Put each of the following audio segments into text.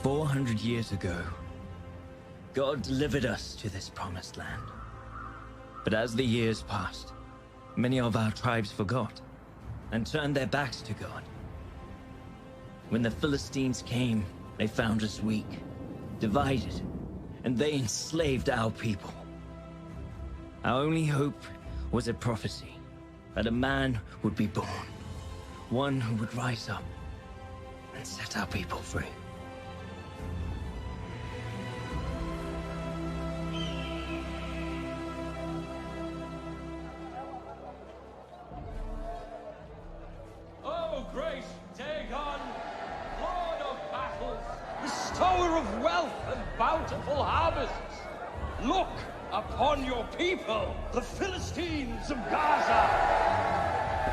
400 years ago, God delivered us to this promised land. But as the years passed, many of our tribes forgot and turned their backs to God. When the Philistines came, they found us weak, divided, and they enslaved our people. Our only hope was a prophecy that a man would be born, one who would rise up and set our people free. Oh, great Dagon, Lord of battles, bestower of wealth and bountiful harvests, look upon your people, the Philistines of Gaza.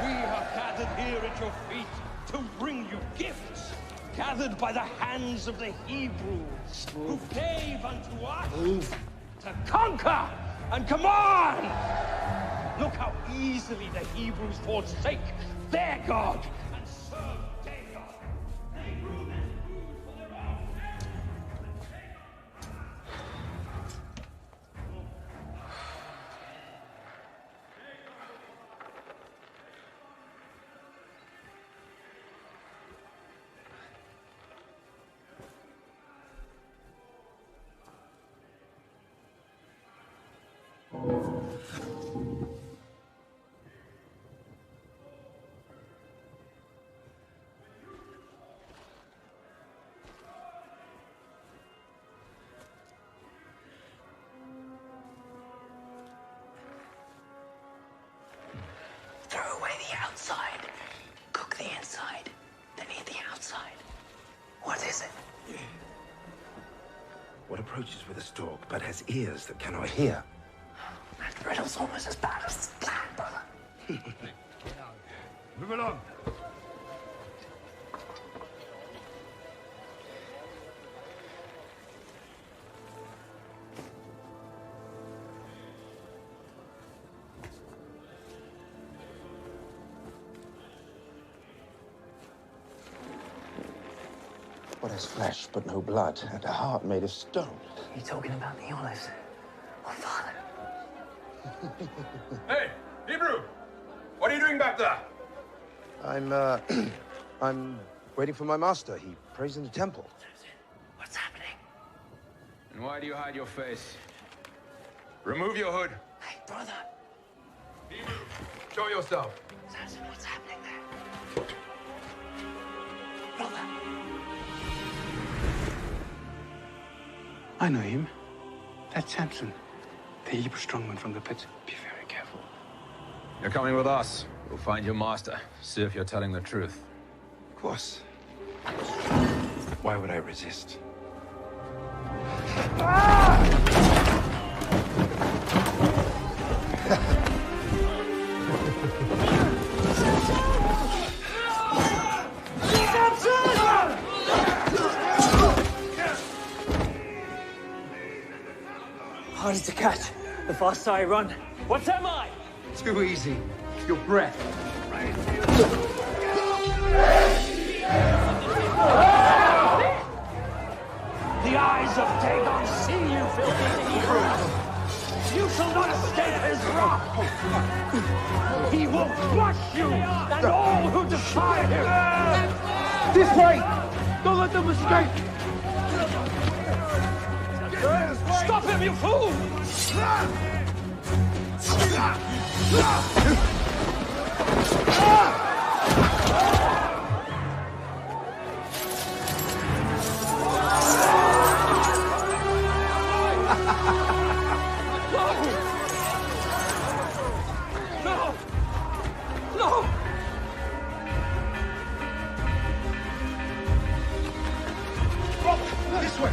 We have gathered here at your feet to bring you gifts, gathered by the hands of the Hebrews, who gave unto us to conquer and command. Look how easily the Hebrews forsake their God and serve Dagon. They grew their food for their own. Throw away the outside, cook the inside, then eat the outside. What is it? What approaches with a stalk but has ears that cannot hear? That riddle's almost as bad as the plan, brother. Move along. What has flesh but no blood, and a heart made of stone? You talking about the olives? Oh, Father. Hey, Hebrew! What are you doing back there? I'm waiting for my master. He prays in the temple. What's happening? And why do you hide your face? Remove your hood. Hey, brother. Hebrew, show yourself. Samson, what's happening there? Brother. I know him. That's Samson, the Hebrew strongman from the pit. Be very careful. You're coming with us. We'll find your master. See if you're telling the truth. Of course. Why would I resist? Harder to catch. The faster I run. What am I? Too easy. Your breath. The eyes of Dagon see you, filthy Hebrews. You shall not escape his wrath. He will crush you and all who defy him. This way! Don't let them escape! Stop him, you fool! No! No! This way!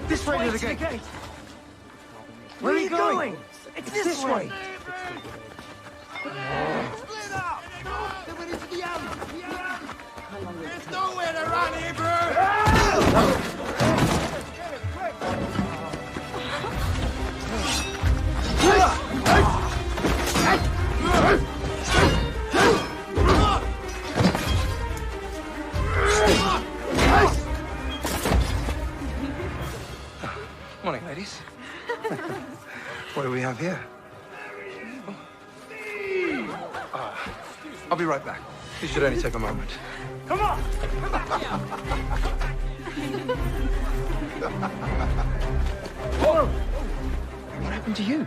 This way to the gate. Where are you going? It's this way. Split up! Then we need to the alley! There's nowhere to run, Hebrew! I'll be right back. This should only take a moment. Come on! Whoa! What happened to you?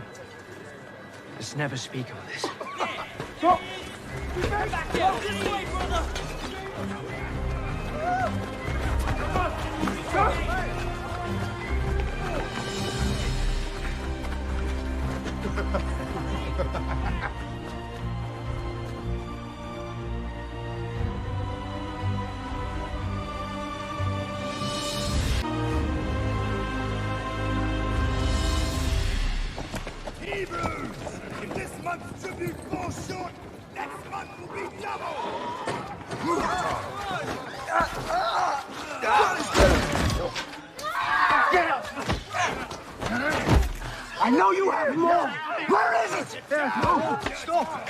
Let's never speak of this. Stop! Back here! This way, brother! Hebrews! If this month's tribute falls short, next month will be double! I know you have more! Where is it? No! Stop!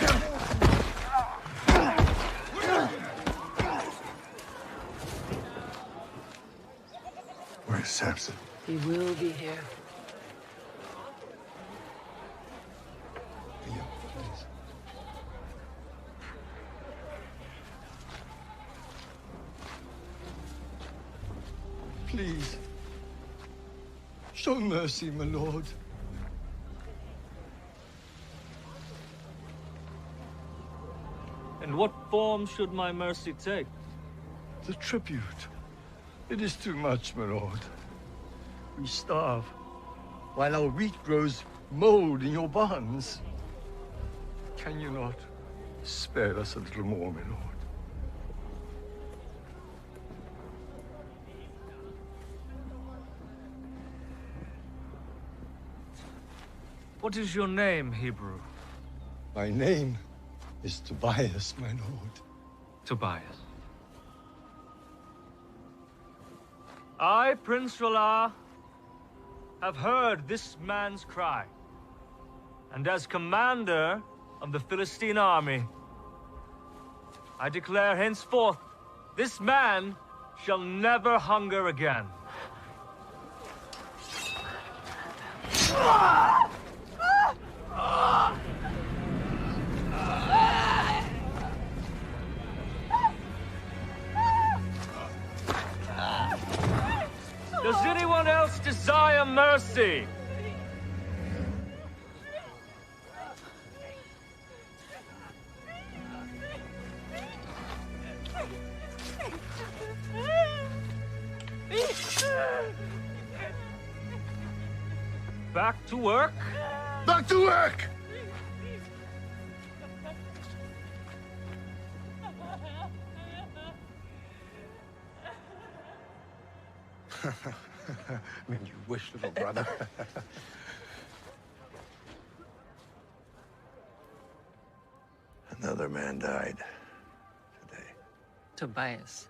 Where's Samson? He will be here. Please. Show mercy, my lord. And what form should my mercy take? The tribute. It is too much, my lord. We starve, while our wheat grows mold in your barns. Can you not spare us a little more, my lord? What is your name, Hebrew? My name is Tobias, my lord. Tobias. I, Prince Ralah, have heard this man's cry. And as commander of the Philistine army, I declare henceforth, this man shall never hunger again. Does anyone else desire mercy? Back to work? Back to work! I mean, you wish, little brother. Another man died today. Tobias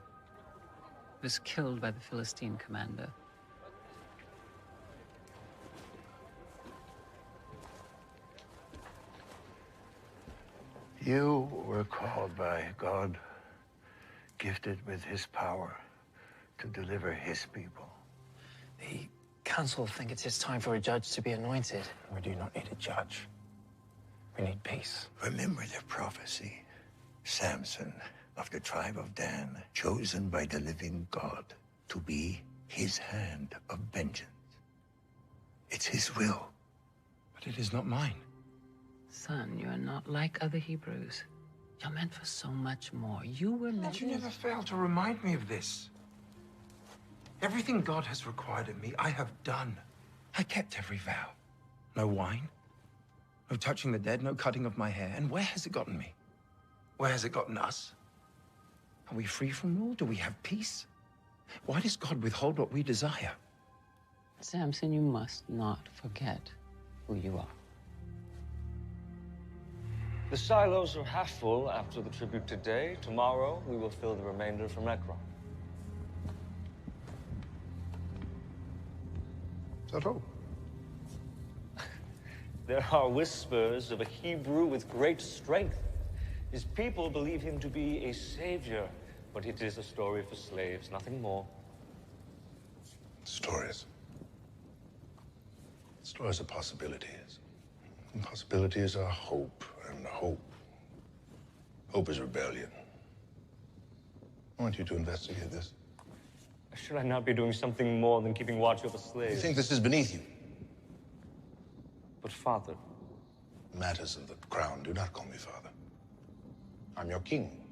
was killed by the Philistine commander. You were called by God, gifted with his power to deliver his people. The council think it's time for a judge to be anointed. We do not need a judge. We need peace. Remember the prophecy. Samson of the tribe of Dan, chosen by the living God to be his hand of vengeance. It's his will. But it is not mine. Son, you are not like other Hebrews. You're meant for so much more. You were meant... But you never fail to remind me of this. Everything God has required of me, I have done. I kept every vow. No wine, no touching the dead, no cutting of my hair. And where has it gotten me? Where has it gotten us? Are we free from rule? Do we have peace? Why does God withhold what we desire? Samson, you must not forget who you are. The silos are half full after the tribute today. Tomorrow, we will fill the remainder from Ekron. Is that all? There are whispers of a Hebrew with great strength. His people believe him to be a savior, but it is a story for slaves, nothing more. Stories. Stories are possibilities. And possibilities are hope, and hope Hope is rebellion. I want you to investigate this. Should I not be doing something more than keeping watch over slaves? You think this is beneath you? But father... Matters of the crown, do not call me father. I'm your king.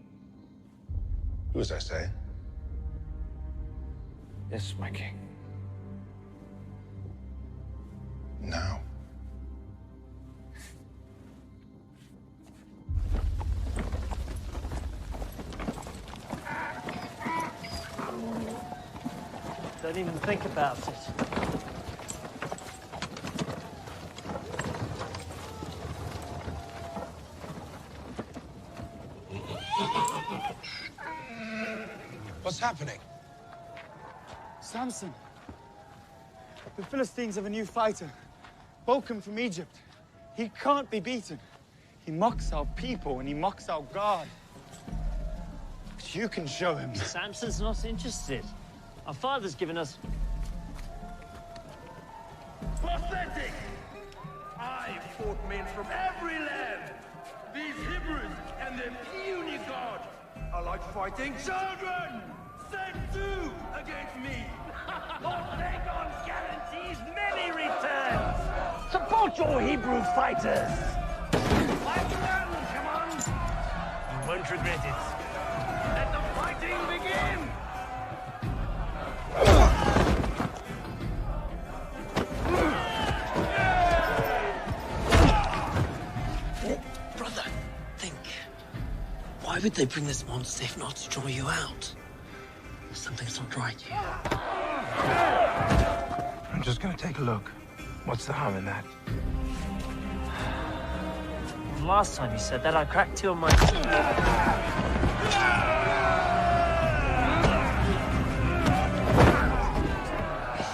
Do as I say. Yes, my king. Now. Don't even think about it. What's happening? Samson. The Philistines have a new fighter. Welcome from Egypt. He can't be beaten. He mocks our people and he mocks our God. But you can show him. Samson's not interested. Our father's given us... Pathetic! I fought men from every land. These Hebrews and their puny God are like fighting children! Set two against me! Lord Dagon guarantees many returns! Support your Hebrew fighters! Fight them, come on! You won't regret it. Let the fighting begin! Brother, think. Why would they bring this monster if not to draw you out? Something's not right here. I'm just gonna take a look. What's the harm in that? Last time you said that, I cracked two of my...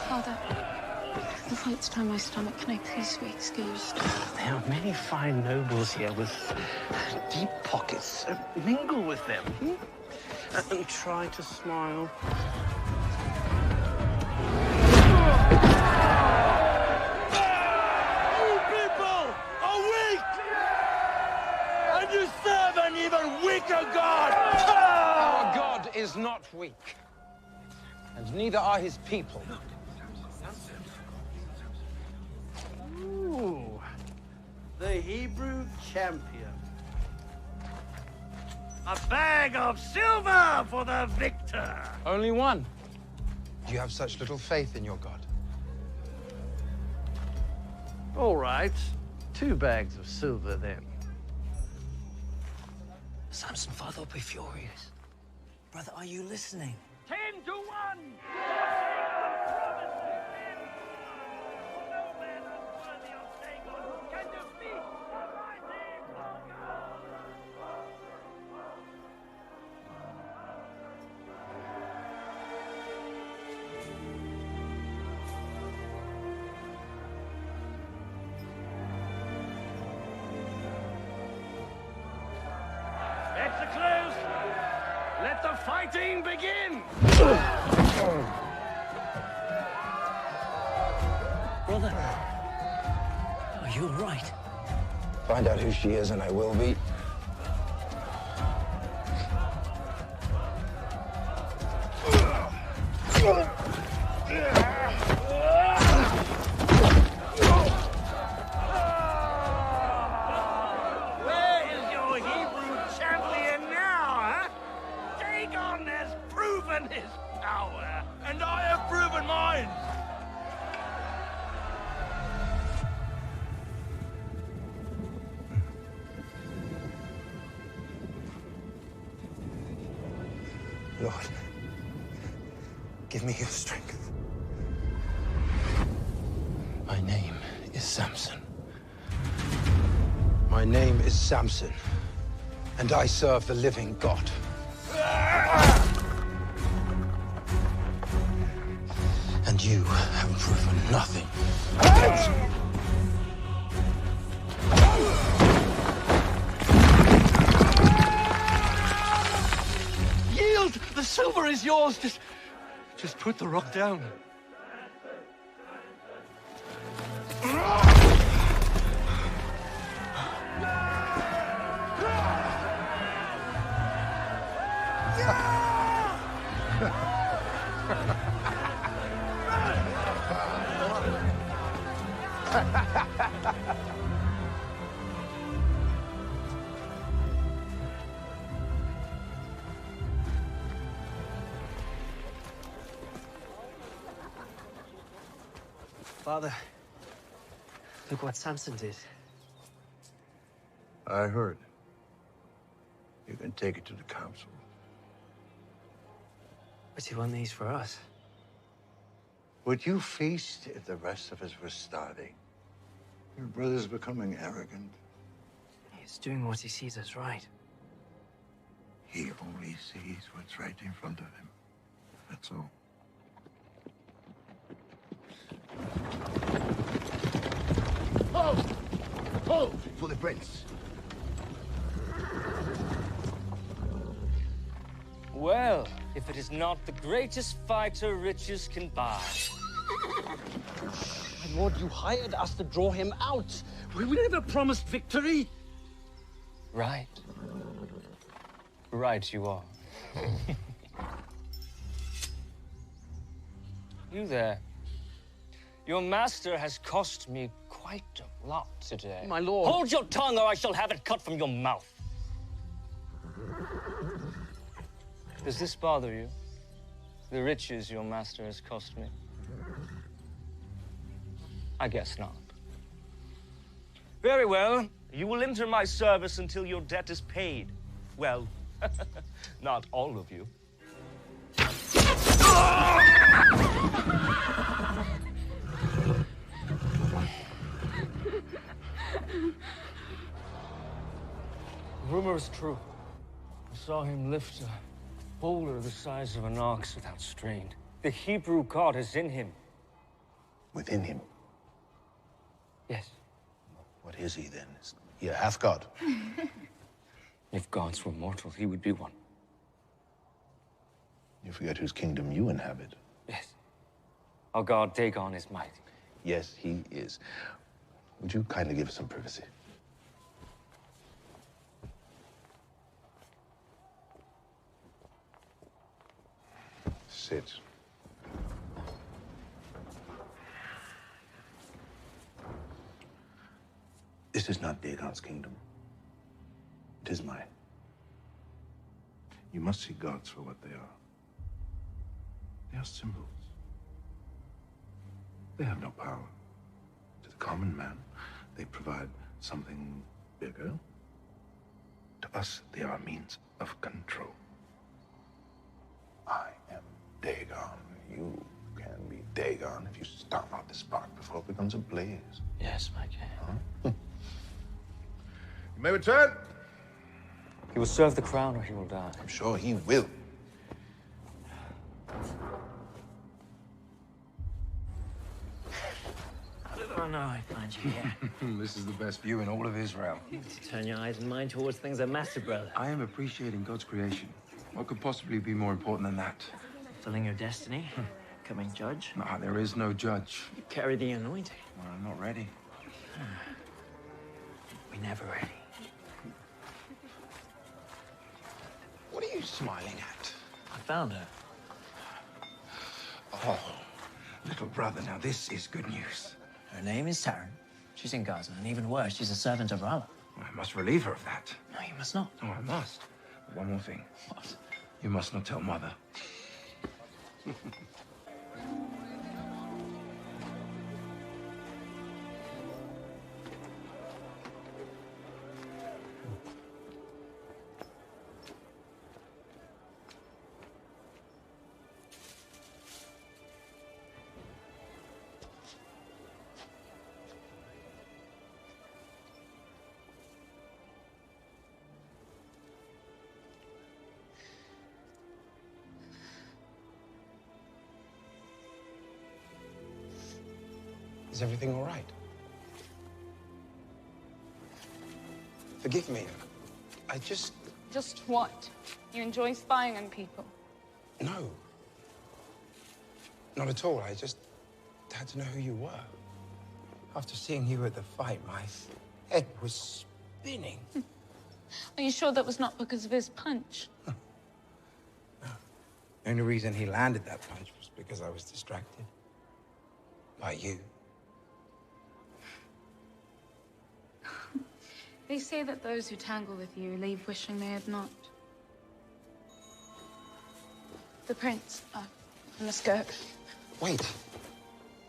Father, the fight's turned my stomach. Can I please be excused? There are many fine nobles here with deep pockets. Mingle with them. And try to smile. You people are weak! And you serve an even weaker God! Our God is not weak. And neither are his people. Ooh, the Hebrew champion. A bag of silver for the victor! Only one. Do you have such little faith in your God? All right, 2 bags of silver then. Samson, father will be furious. Brother, are you listening? 10 to 1! Close. Let the fighting begin! Brother, are you all right? Find out who she is and I will be. His power, and I have proven mine. Lord, give me your strength. My name is Samson. My name is Samson, and I serve the living God. And you have proven nothing. Yield! The silver is yours. Just put the rock down. Father, look what Samson did. I heard. You can take it to the council. But he won these for us. Would you feast if the rest of us were starving? Your brother's becoming arrogant. He's doing what he sees as right. He only sees what's right in front of him. That's all. Hold! Hold for the prince. Well, if it is not the greatest fighter riches can buy. My lord, you hired us to draw him out. We never promised victory. Right. Right you are. You there. Your master has cost me quite a lot today. My lord. Hold your tongue or I shall have it cut from your mouth. Does this bother you? The riches your master has cost me? I guess not. Very well. You will enter my service until your debt is paid. Well, not all of you. The rumor is true. I saw him lift a boulder the size of an ox without strain. The Hebrew god is in him. Within him? Yes. What is he then? Is he a half-god? If gods were mortal, he would be one. You forget whose kingdom you inhabit. Yes. Our god Dagon is mighty. Yes, he is. Would you kindly give us some privacy? Sit. This is not Dagon's kingdom. It is mine. You must see gods for what they are. They are symbols. They have no power. To the common man, they provide something bigger. To us, they are a means of control. I am Dagon. You can be Dagon if you stomp out the spark before it becomes a blaze. Yes, my king. Huh? You may return. He will serve the crown or he will die. I'm sure he will. How did I know I'd find you here? This is the best view in all of Israel. Turn your eyes and mind towards things that matter, brother. I am appreciating God's creation. What could possibly be more important than that? Fulfilling your destiny, coming judge. Nah, there is no judge. You carry the anointing. Well, I'm not ready. We're never ready. What are you smiling at? I found her. Oh, little brother, now this is good news. Her name is Taryn. She's in Gaza, and even worse, she's a servant of Allah. I must relieve her of that. No, you must not. Oh, I must. But one more thing. What? You must not tell Mother. Is everything all right? Forgive me. I just... Just what? You enjoy spying on people? No. Not at all. I just had to know who you were. After seeing you at the fight, my head was spinning. Are you sure that was not because of his punch? No. The only reason he landed that punch was because I was distracted. By you. They say that those who tangle with you leave wishing they had not. The prince, I must go. Wait.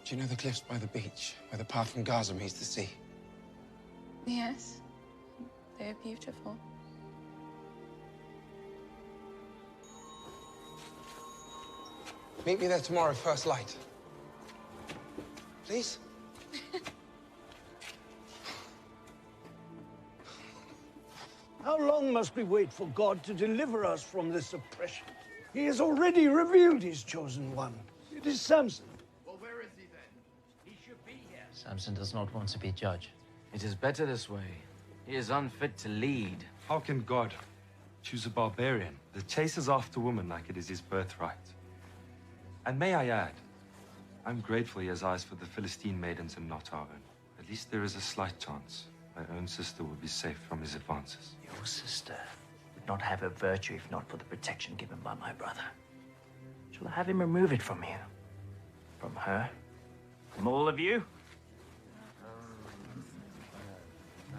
Do you know the cliffs by the beach, where the path from Gaza meets the sea? Yes. They're beautiful. Meet me there tomorrow, first light. Please? How long must we wait for God to deliver us from this oppression? He has already revealed his chosen one. It is Samson. Well, where is he then? He should be here. Samson does not want to be judge. It is better this way. He is unfit to lead. How can God choose a barbarian that chases after women like it is his birthright? And may I add, I'm grateful he has eyes for the Philistine maidens and not our own. At least there is a slight chance my own sister will be safe from his advances. Your sister would not have her virtue if not for the protection given by my brother. Shall I have him remove it from you? From her? From all of you? I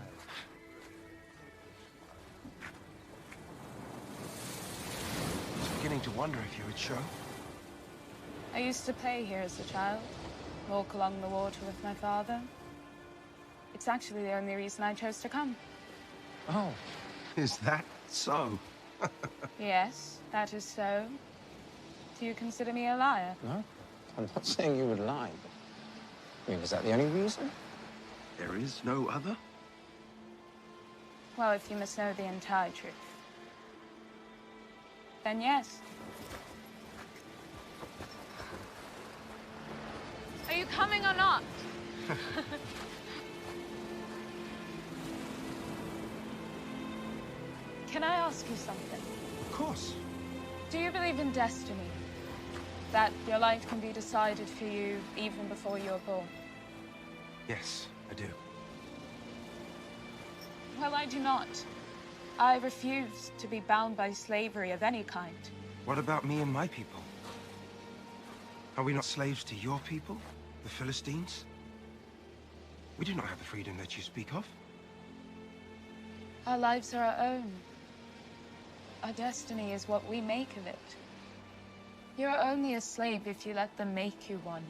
was beginning to wonder if you would show. I used to play here as a child, walk along the water with my father. It's actually the only reason I chose to come. Oh, is that so? Yes, that is so. Do you consider me a liar? No, I'm not saying you would lie, but... I mean, is that the only reason? There is no other? Well, if you must know the entire truth, then yes. Are you coming or not? Can I ask you something? Of course. Do you believe in destiny? That your life can be decided for you even before you're born? Yes, I do. Well, I do not. I refuse to be bound by slavery of any kind. What about me and my people? Are we not slaves to your people, the Philistines? We do not have the freedom that you speak of. Our lives are our own. Our destiny is what we make of it. You're only a slave if you let them make you one.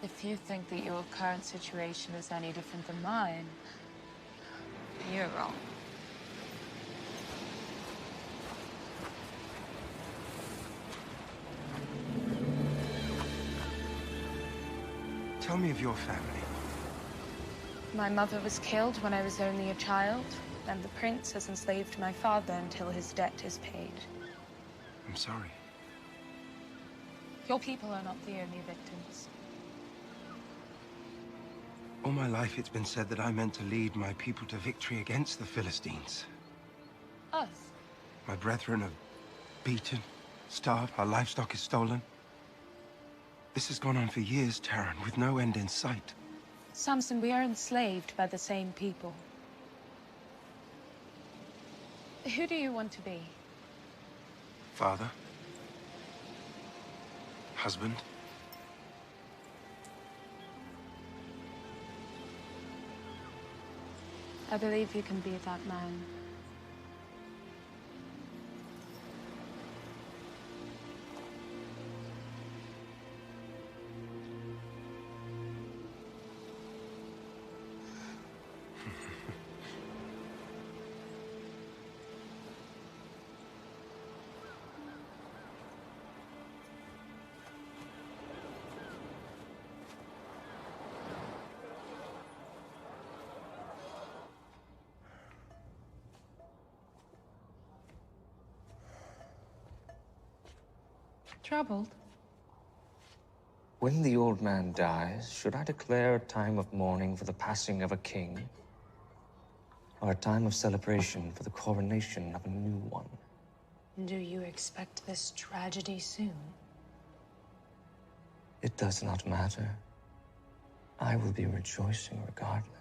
If you think that your current situation is any different than mine, you're wrong. Tell me of your family. My mother was killed when I was only a child, and the prince has enslaved my father until his debt is paid. I'm sorry. Your people are not the only victims. All my life it's been said that I meant to lead my people to victory against the Philistines. Us? My brethren are beaten, starved, our livestock is stolen. This has gone on for years, Taran, with no end in sight. Samson, we are enslaved by the same people. Who do you want to be? Father. Husband. I believe you can be that man. Troubled? When the old man dies, should I declare a time of mourning for the passing of a king? Or a time of celebration for the coronation of a new one? Do you expect this tragedy soon? It does not matter. I will be rejoicing regardless.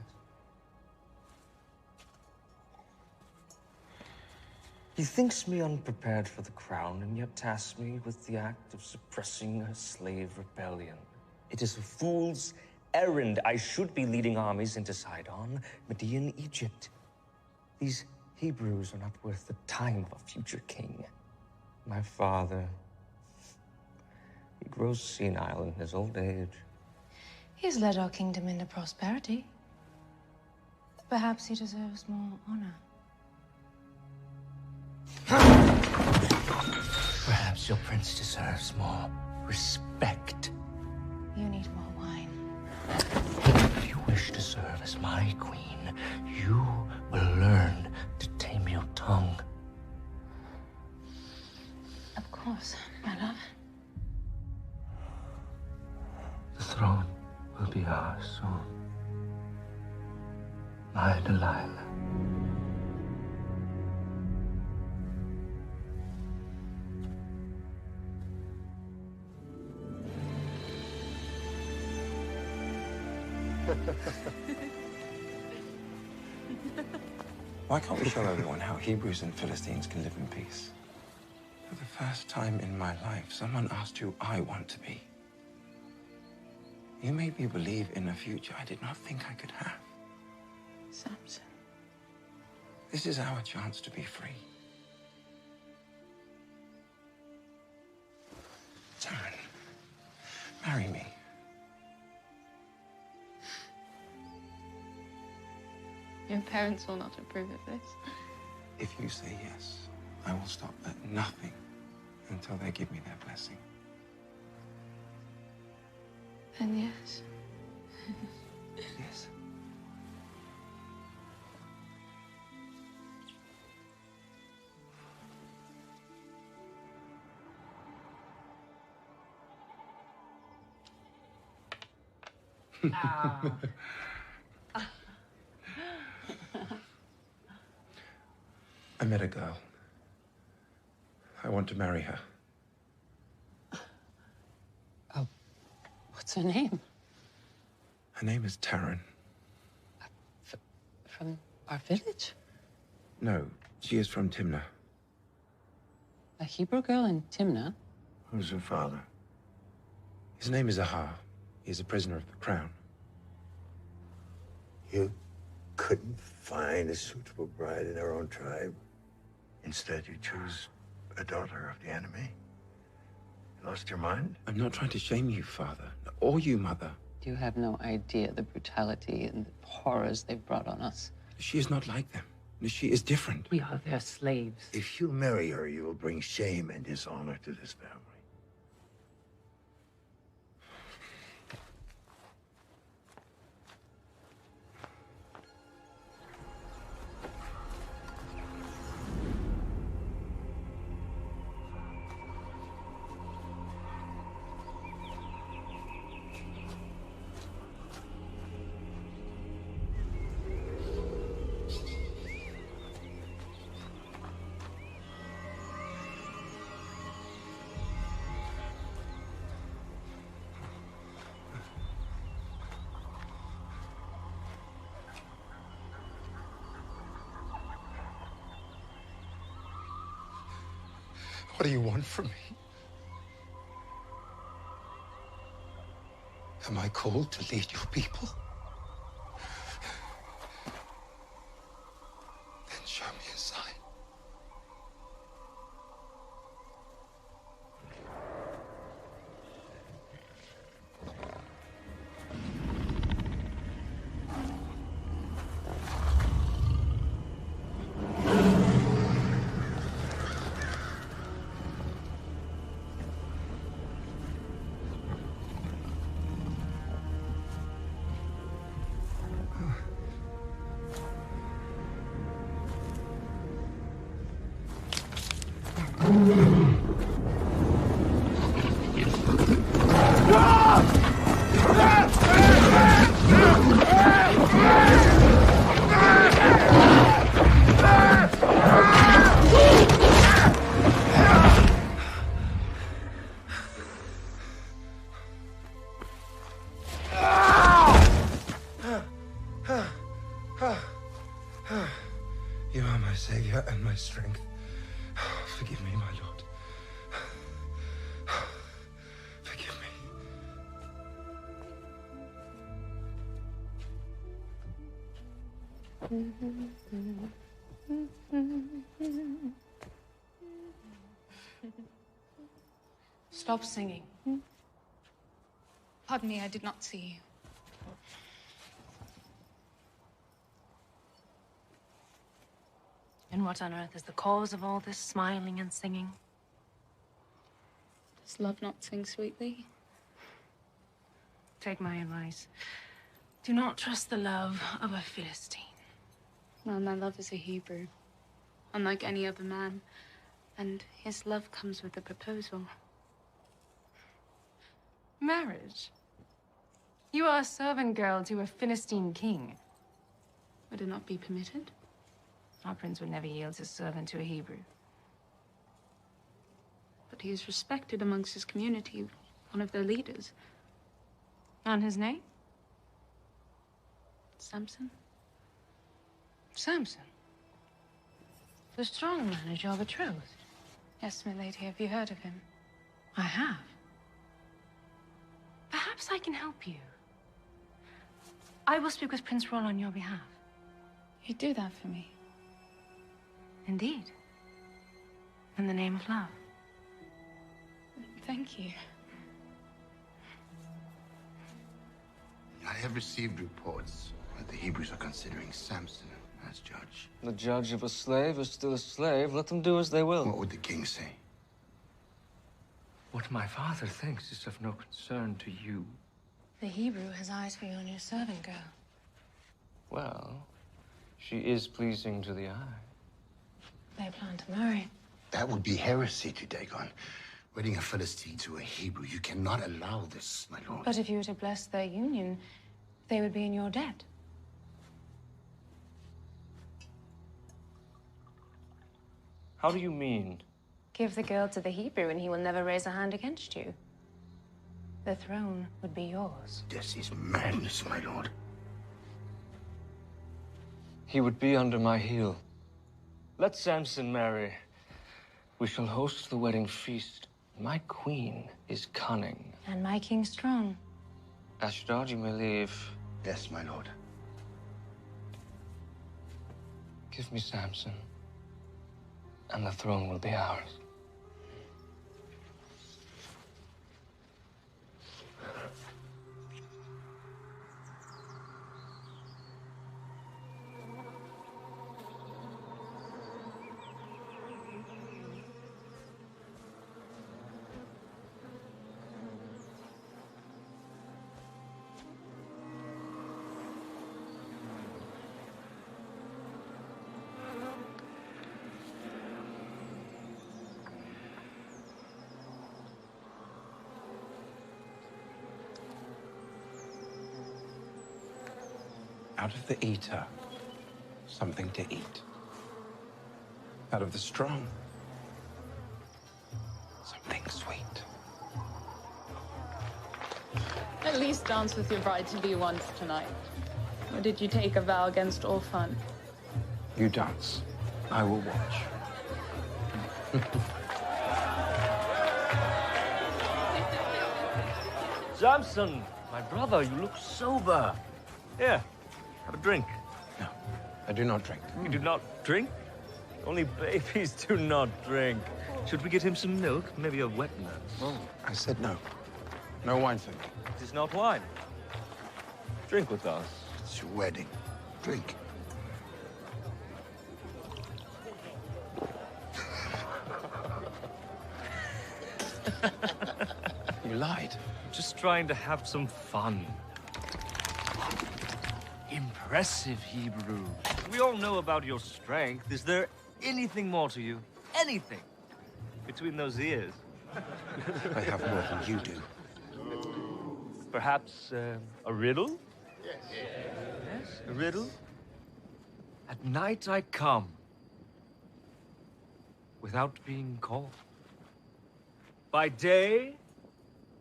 He thinks me unprepared for the crown, and yet tasks me with the act of suppressing a slave rebellion. It is a fool's errand. I should be leading armies into Sidon, Median, Egypt. These Hebrews are not worth the time of a future king. My father, he grows senile in his old age. He's led our kingdom into prosperity. Perhaps he deserves more honor. Perhaps your prince deserves more respect. You need more wine. If you wish to serve as my queen, you will learn to tame your tongue. Of course, my love. The throne will be ours soon. My Delilah. Why can't we show everyone how Hebrews and Philistines can live in peace? For the first time in my life, someone asked who I want to be. You made me believe in a future I did not think I could have. Samson. This is our chance to be free. Taryn, marry me. Your parents will not approve of this. If you say yes, I will stop at nothing until they give me their blessing. And yes. Yes. I met a girl. I want to marry her. Oh, what's her name? Her name is Taryn. From our village? No, she is from Timnah. A Hebrew girl in Timnah? Who's her father? His name is Ahar. He is a prisoner of the crown. You couldn't find a suitable bride in our own tribe. Instead, you choose a daughter of the enemy. You lost your mind? I'm not trying to shame you, Father, or you, Mother. You have no idea the brutality and the horrors they've brought on us. She is not like them. She is different. We are their slaves. If you marry her, you will bring shame and dishonor to this family. What do you want from me? Am I called to lead your people? Then show me a sign. You are my savior and my strength. Forgive me, my Lord. Forgive me. Stop singing. Pardon me, I did not see you. what on earth is the cause of all this smiling and singing? Does love not sing sweetly? Take my advice. Do not trust the love of a Philistine. Well, my love is a Hebrew, unlike any other man, and his love comes with a proposal. Marriage? You are a servant girl to a Philistine king. Would it not be permitted? Our prince would never yield his servant to a Hebrew. But he is respected amongst his community, one of their leaders. And his name? Samson? Samson? The strong man is your betrothed? Yes, my lady. Have you heard of him? I have. Perhaps I can help you. I will speak with Prince Roll on your behalf. You'd do that for me? Indeed. In the name of love. Thank you. I have received reports that the Hebrews are considering Samson as judge. The judge of a slave is still a slave. Let them do as they will. What would the king say? What my father thinks is of no concern to you. The Hebrew has eyes for you and your servant girl. Well, she is pleasing to the eye. They plan to marry. That would be heresy to Dagon. Wedding a Philistine to a Hebrew. You cannot allow this, my lord. But if you were to bless their union, they would be in your debt. How do you mean? Give the girl to the Hebrew and he will never raise a hand against you. The throne would be yours. This is madness, my lord. He would be under my heel. Let Samson marry. We shall host the wedding feast. My queen is cunning. And my king strong. Ashdod, you may leave. Yes, my lord. Give me Samson, and the throne will be ours. Out of the eater, something to eat. Out of the strong, something sweet. At least dance with your bride-to-be once tonight. Or did you take a vow against all fun? You dance. I will watch. Samson, my brother, you look sober. Here, have a drink. No, I do not drink. You do not drink? Only babies do not drink. Should we get him some milk? Maybe a wet nurse? Oh, I said no. No wine for me. It is not wine. Drink with us. It's your wedding. Drink. You lied. Just trying to have some fun. Impressive, Hebrew. We all know about your strength. Is there anything more to you? Anything? Between those ears? I have more than you do. Perhaps a riddle? Yes, a riddle? At night I come, without being called. By day,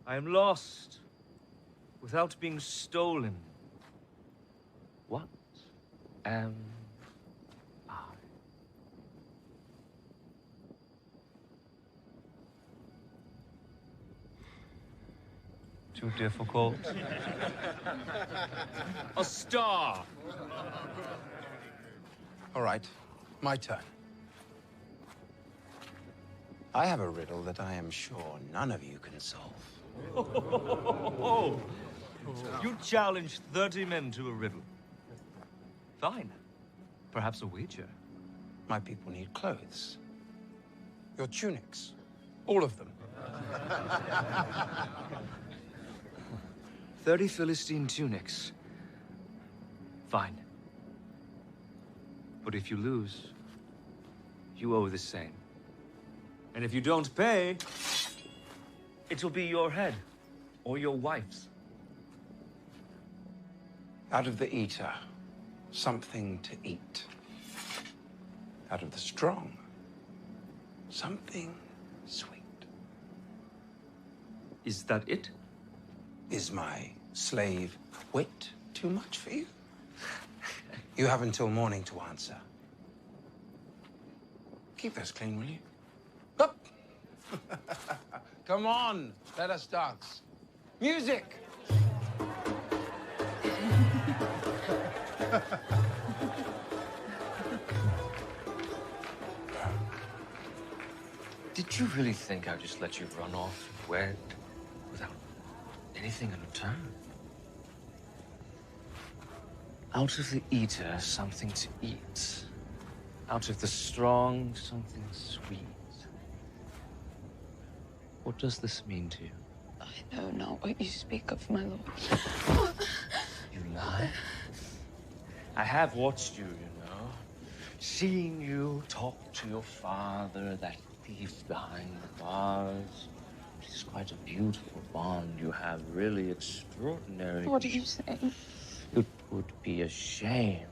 I am lost, without being stolen. What am I? Too difficult? A star! All right, my turn. I have a riddle that I am sure none of you can solve. You challenged 30 men to a riddle. Fine. Perhaps a wager. My people need clothes. Your tunics. All of them. 30 Philistine tunics. Fine. But if you lose, you owe the same. And if you don't pay, it'll be your head or your wife's. Out of the eater, something to eat. Out of the strong, something sweet. Is that it? Is my slave wit too much for you? You have until morning to answer. Keep those clean, will you? Up! Come on, let us dance. Music! Did you really think I'd just let you run off wed without anything in return? Out of the eater, something to eat. Out of the strong, something sweet. What does this mean to you? I know not what you speak of, my lord. You lie? I have watched you, you know. Seen you talk to your father, that thief behind the bars. It is quite a beautiful bond you have, really extraordinary. What are you saying? It would be a shame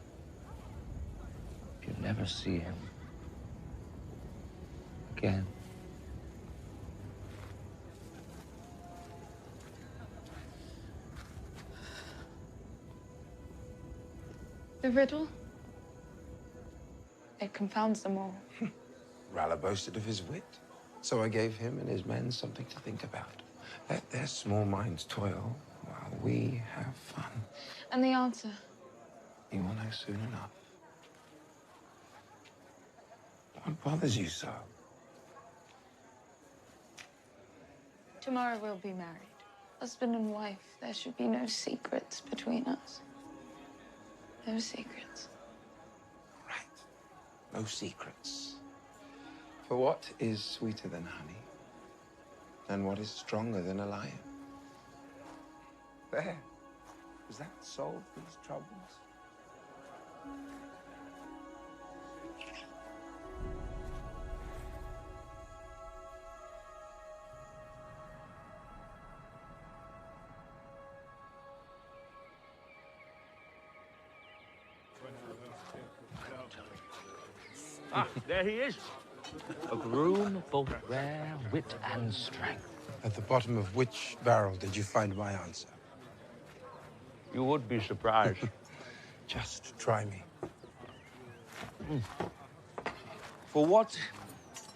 if you never see him again. The riddle? It confounds them all. Ralla boasted of his wit, so I gave him and his men something to think about. Let their small minds toil while we have fun. And the answer? You will know soon enough. What bothers you so? Tomorrow we'll be married. Husband and wife. There should be no secrets between us. No secrets. No secrets. For what is sweeter than honey? And what is stronger than a lion? There. Does that solve these troubles? Ah, there he is. A groom of both rare wit and strength. At the bottom of which barrel did you find my answer? You would be surprised. Just try me. For what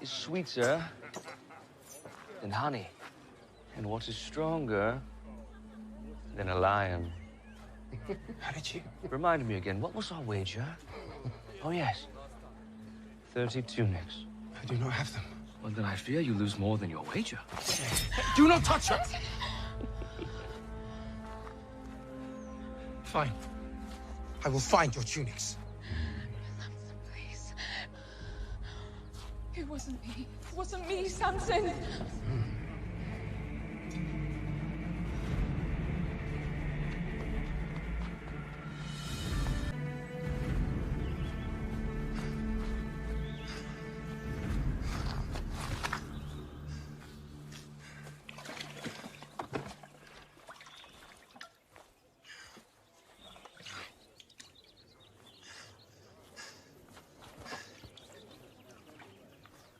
is sweeter than honey? And what is stronger than a lion? How did you? Remind me again, what was our wager? Oh, yes. 30 tunics. I do not have them. Well, then I fear you lose more than your wager. Do not touch her! Fine. I will find your tunics. Please. It wasn't me. It wasn't me, Samson.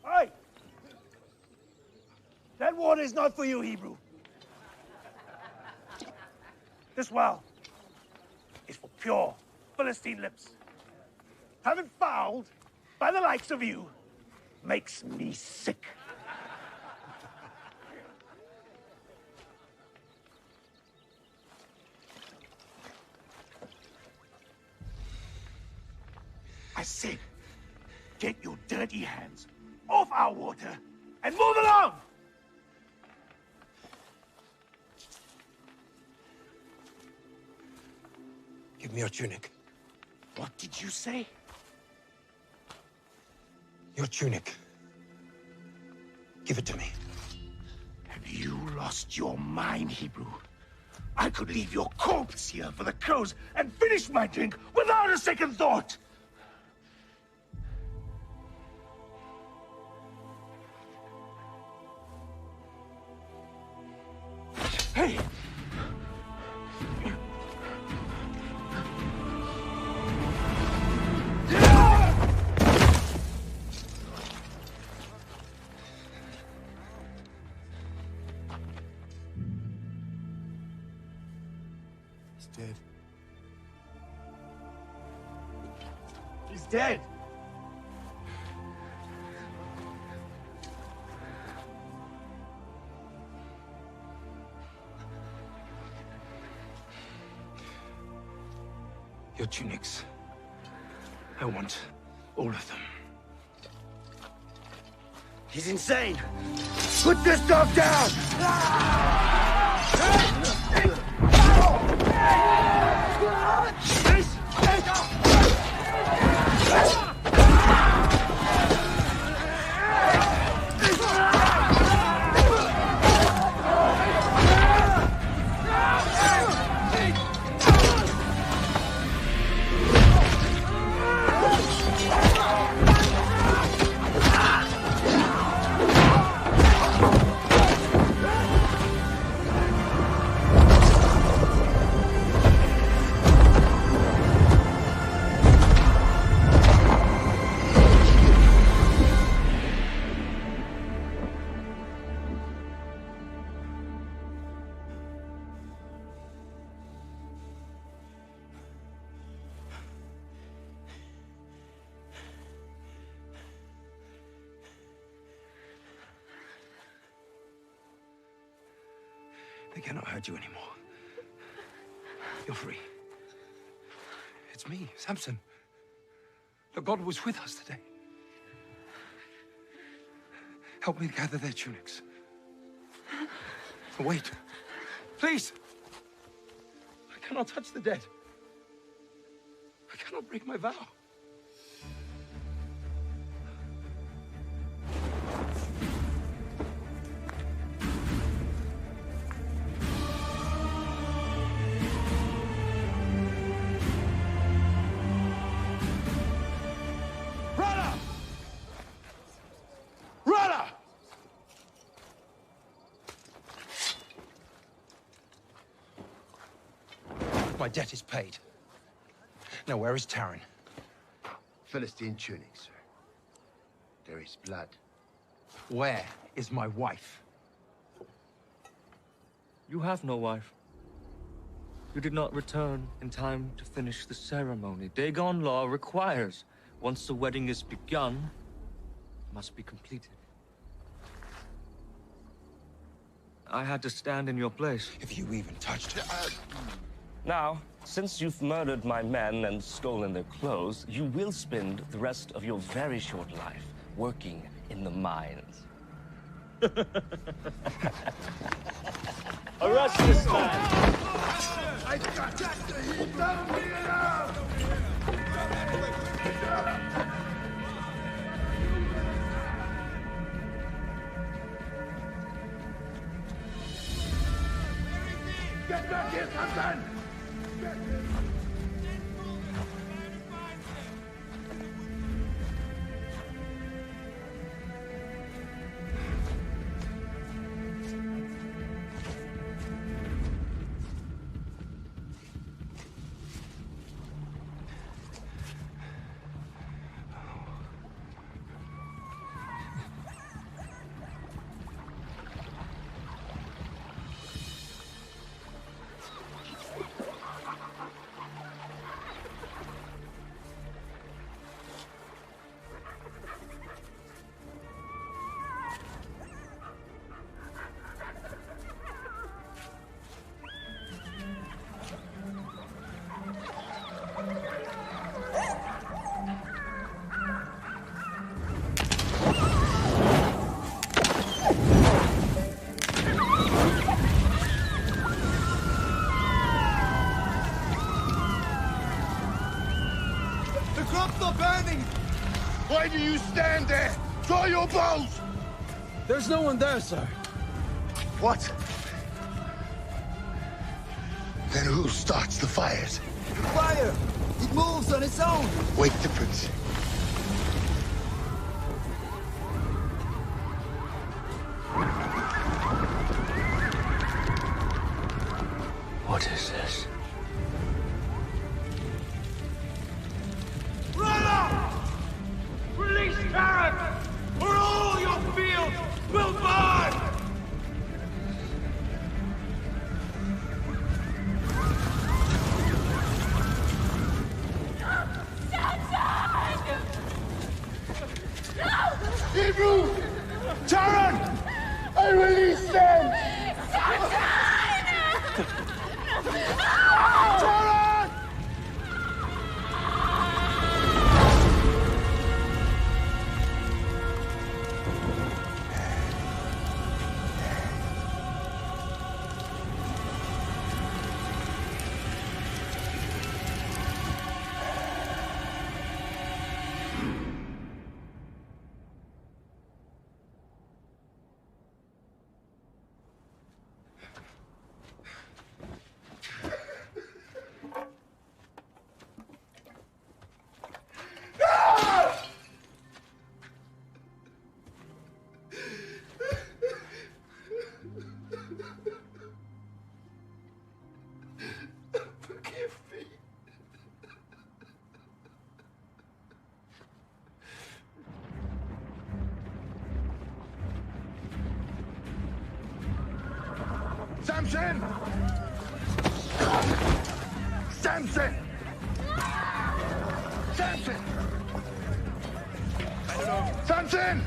Hey! That water is not for you, Hebrew. This well is for pure Philistine lips. Having fouled by the likes of you makes me sick. I said, get your dirty hands off our water and move along! Give me your tunic. What did you say? Your tunic. Give it to me. Have you lost your mind, Hebrew? I could leave your corpse here for the crows and finish my drink without a second thought! Hey! He's dead. He's dead! Your tunics. I want all of them. He's insane! Put this dog down! They cannot hurt you anymore. You're free. It's me, Samson. The God was with us today. Help me gather their tunics. Wait. Please. I cannot touch the dead. I cannot break my vow. My debt is paid. Now, where is Taran? Philistine tunic, sir. There is blood. Where is my wife? You have no wife. You did not return in time to finish the ceremony. Dagon law requires, once the wedding is begun, it must be completed. I had to stand in your place. If you even touched her. Now, since you've murdered my men and stolen their clothes, you will spend the rest of your very short life working in the mines. Arrest this man! I got the heat down here! Get back here, Samson! do you stand there? Draw your bows! There's no one there, sir. What? Then who starts the fires? Fire! It moves on its own! Wake the prince. What is this? Run up! Release Taran, or all your fields will burn! Hebrew! Taran! I release them! Taran! Forgive me. Samson! Samson! Samson! Samson!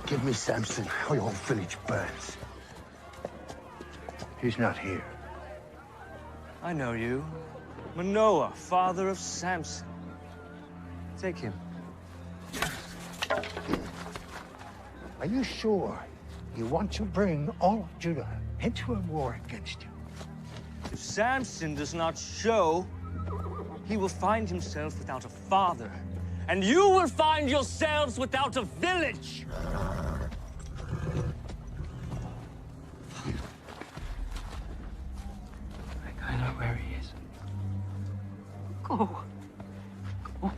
Give me Samson, or your village burns. He's not here. I know you. Manoah, father of Samson. Take him. Are you sure you want to bring all of Judah into a war against you? If Samson does not show, he will find himself without a father, and you will find yourselves without a village. I know where he is. Go. Go.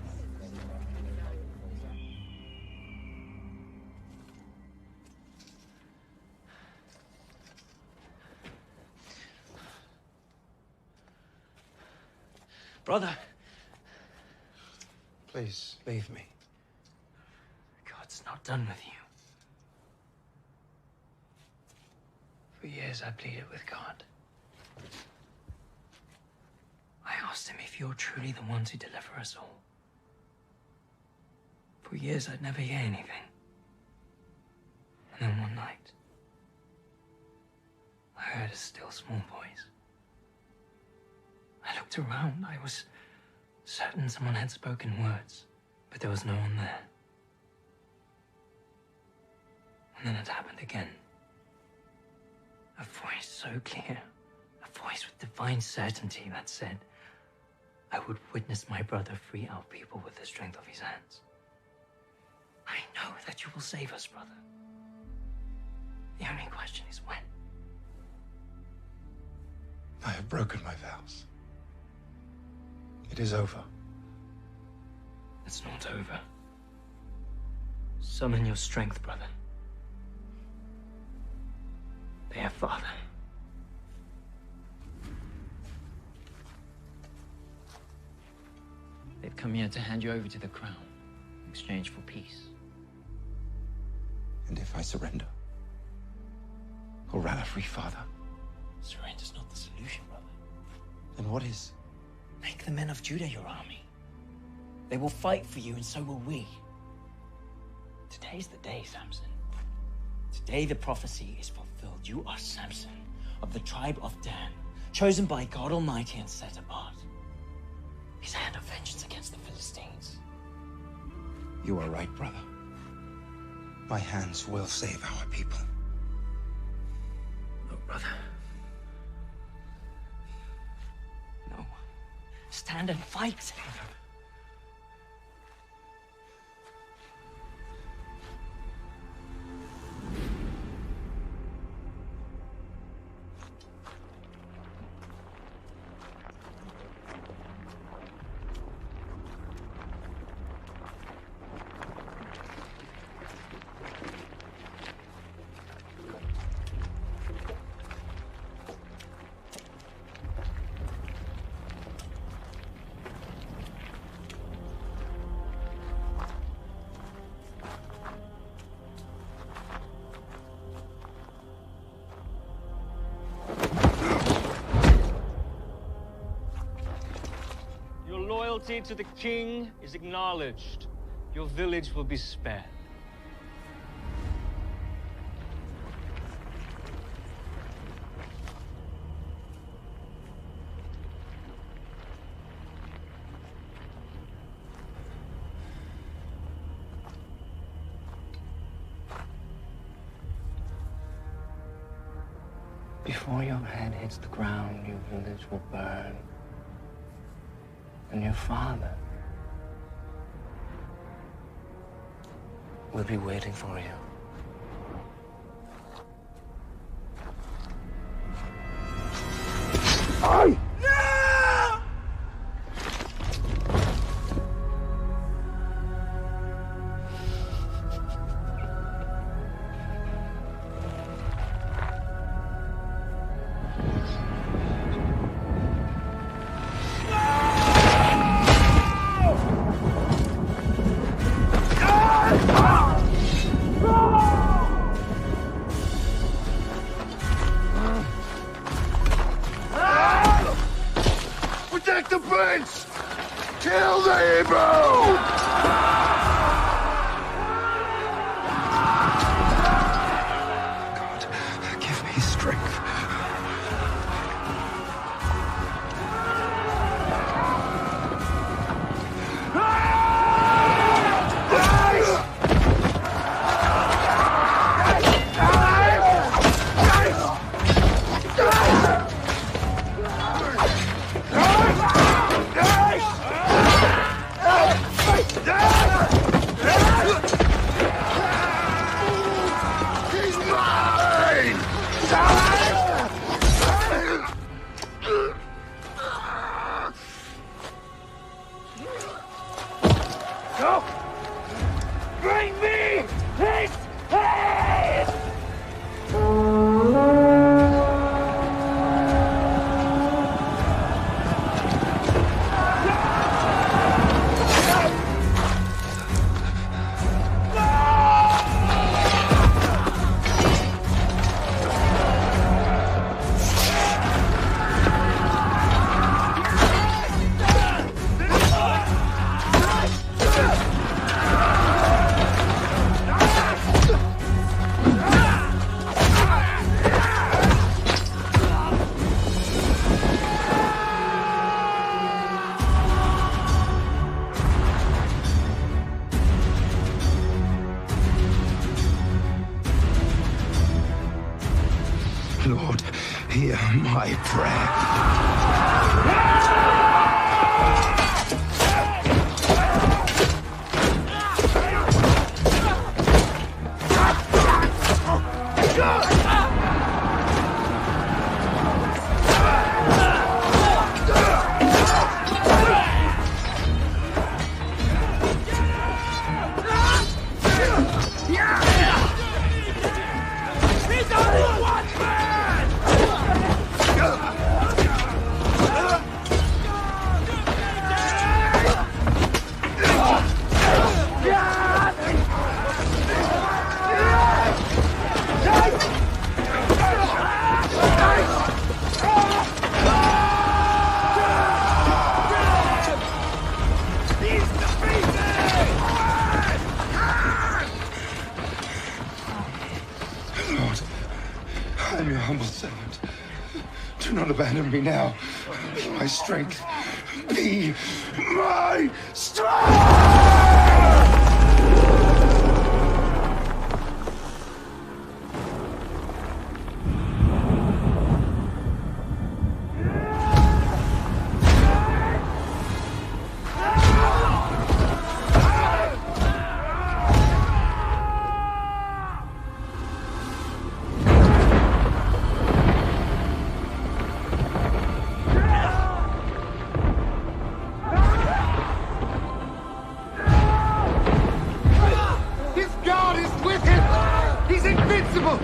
Brother. Please, leave me. God's not done with you. For years I pleaded with God. I asked him if you're truly the ones who deliver us all. For years I'd never hear anything. And then one night, I heard a still small voice. I looked around. I was certain someone had spoken words, but there was no one there. And then it happened again. A voice so clear, a voice with divine certainty that said, I would witness my brother free our people with the strength of his hands. I know that you will save us, brother. The only question is when. I have broken my vows. It is over. It's not over. Summon your strength, brother. Their father. They've come here to hand you over to the crown in exchange for peace. And if I surrender? Or rather, free father? Surrender's not the solution, brother. Then what is? Make the men of Judah your army. They will fight for you, and so will we. Today's the day, Samson. Today the prophecy is fulfilled. You are Samson, of the tribe of Dan, chosen by God Almighty and set apart. His hand of vengeance against the Philistines. You are right, brother. My hands will save our people. No, brother. No. Stand and fight. loyalty to the king is acknowledged, your village will be spared. Before your head hits the ground, your village will burn. And your father will be waiting for you. Aye! Protect the prince! Kill the Hebrew! God, give me strength. He's mine! Go! Bring me his head! Lord, hear my prayer. He's only one man! Lord, I am your humble servant. Do not abandon me now. Be my strength. Be my strength! His God is with him! He's invincible!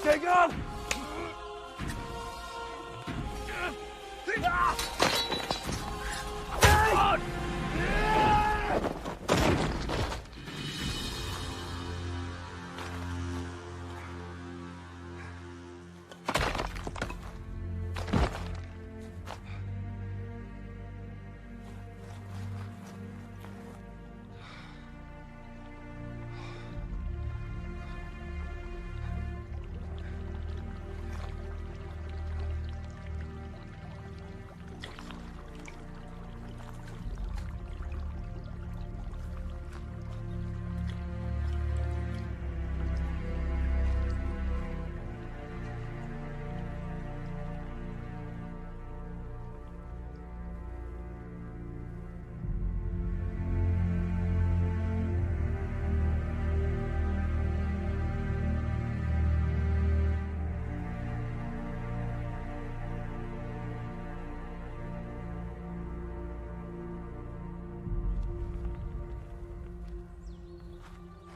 Take on!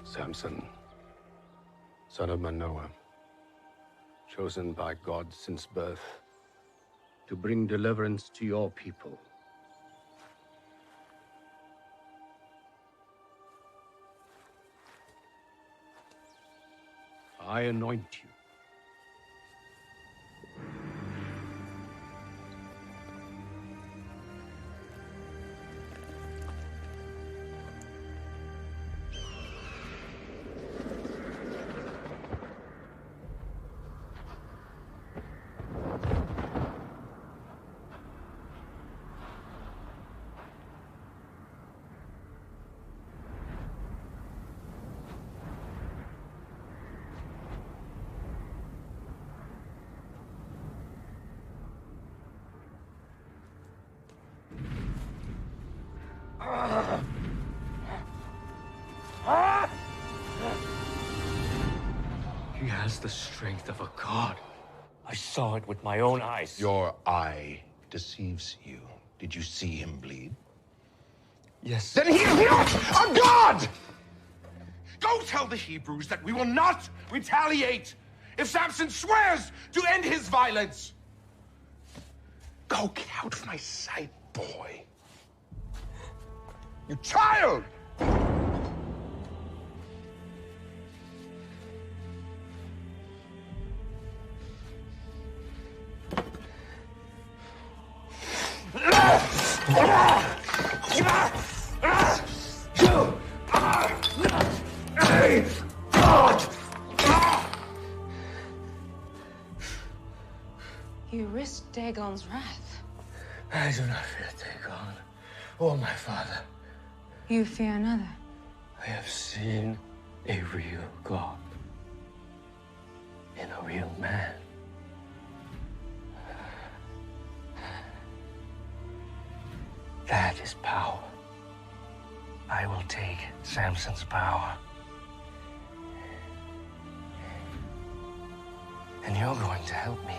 Samson, son of Manoah, chosen by God since birth to bring deliverance to your people. I anoint you. He has the strength of a god. I saw it with my own eyes. Your eye deceives you. Did you see him bleed? Yes. Then he is not a god! Go tell the Hebrews that we will not retaliate if Samson swears to end his violence. Go, get out of my sight, boy. You child! You risked Dagon's wrath. I do not fear Dagon or my father. You fear another. I have seen a real God in a real man. That is power. I will take Samson's power. And you're going to help me.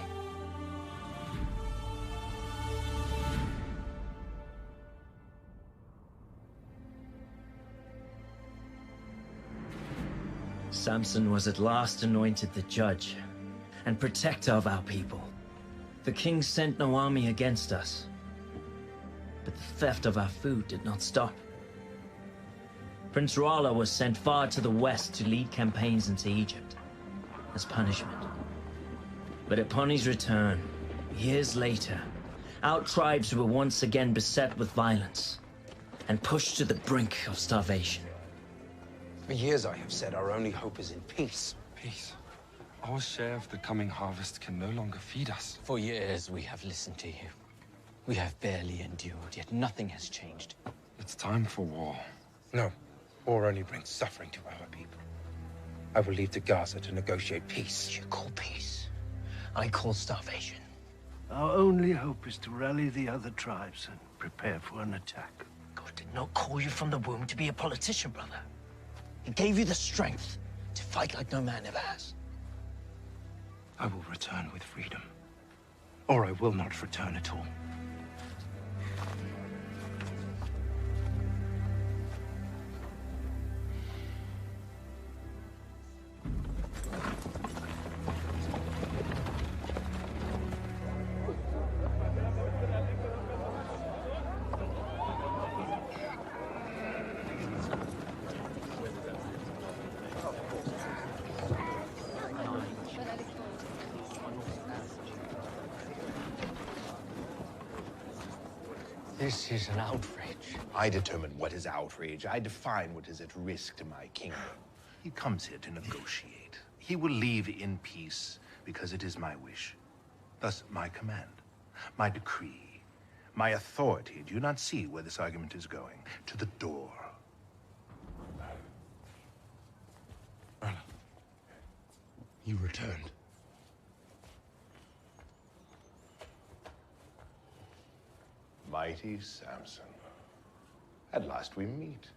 Samson was at last anointed the judge and protector of our people. The king sent no army against us, but the theft of our food did not stop. Prince Rala was sent far to the west to lead campaigns into Egypt as punishment. But upon his return, years later, our tribes were once again beset with violence and pushed to the brink of starvation. For years I have said our only hope is in peace. Peace. Our share of the coming harvest can no longer feed us. For years we have listened to you. We have barely endured, yet nothing has changed. It's time for war. No. War only brings suffering to our people. I will leave to Gaza to negotiate peace. You call peace. I call starvation. Our only hope is to rally the other tribes and prepare for an attack. God did not call you from the womb to be a politician, brother. He gave you the strength to fight like no man ever has. I will return with freedom. Or I will not return at all. This is an outrage. I determine what is outrage. I define what is at risk to my kingdom. He comes here to negotiate. He will leave in peace because it is my wish. Thus, my command, my decree, my authority. Do you not see where this argument is going? To the door. You returned. Mighty Samson. At last we meet.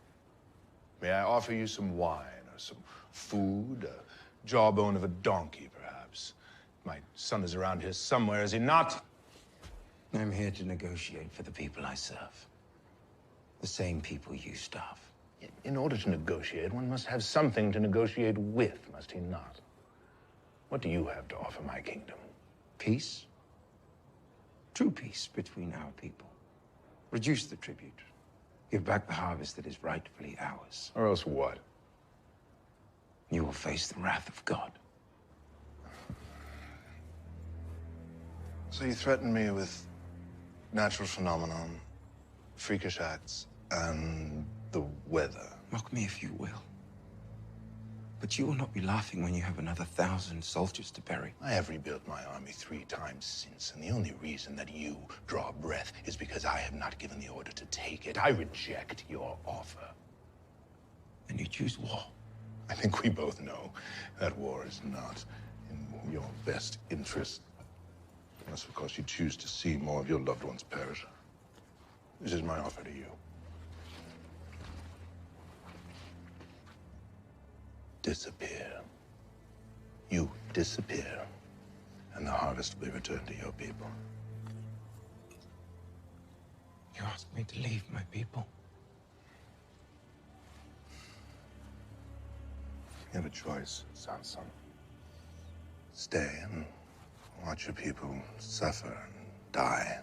May I offer you some wine or some food, a jawbone of a donkey, perhaps? My son is around here somewhere, is he not? I'm here to negotiate for the people I serve. The same people you starve. In order to negotiate, one must have something to negotiate with, must he not? What do you have to offer my kingdom? Peace. True peace between our people. Reduce the tribute. Give back the harvest that is rightfully ours. Or else what? You will face the wrath of God. So you threaten me with natural phenomenon, freakish acts, and the weather. Mock me if you will. But you will not be laughing when you have another 1,000 soldiers to bury. I have rebuilt my army 3 times since, and the only reason that you draw breath is because I have not given the order to take it. I reject your offer. And you choose war. I think we both know that war is not in your best interest. Unless, of course, you choose to see more of your loved ones perish. This is my offer to you. Disappear. You disappear, and the harvest will be returned to your people. You asked me to leave my people. You have a choice, Samson. Stay and watch your people suffer and die.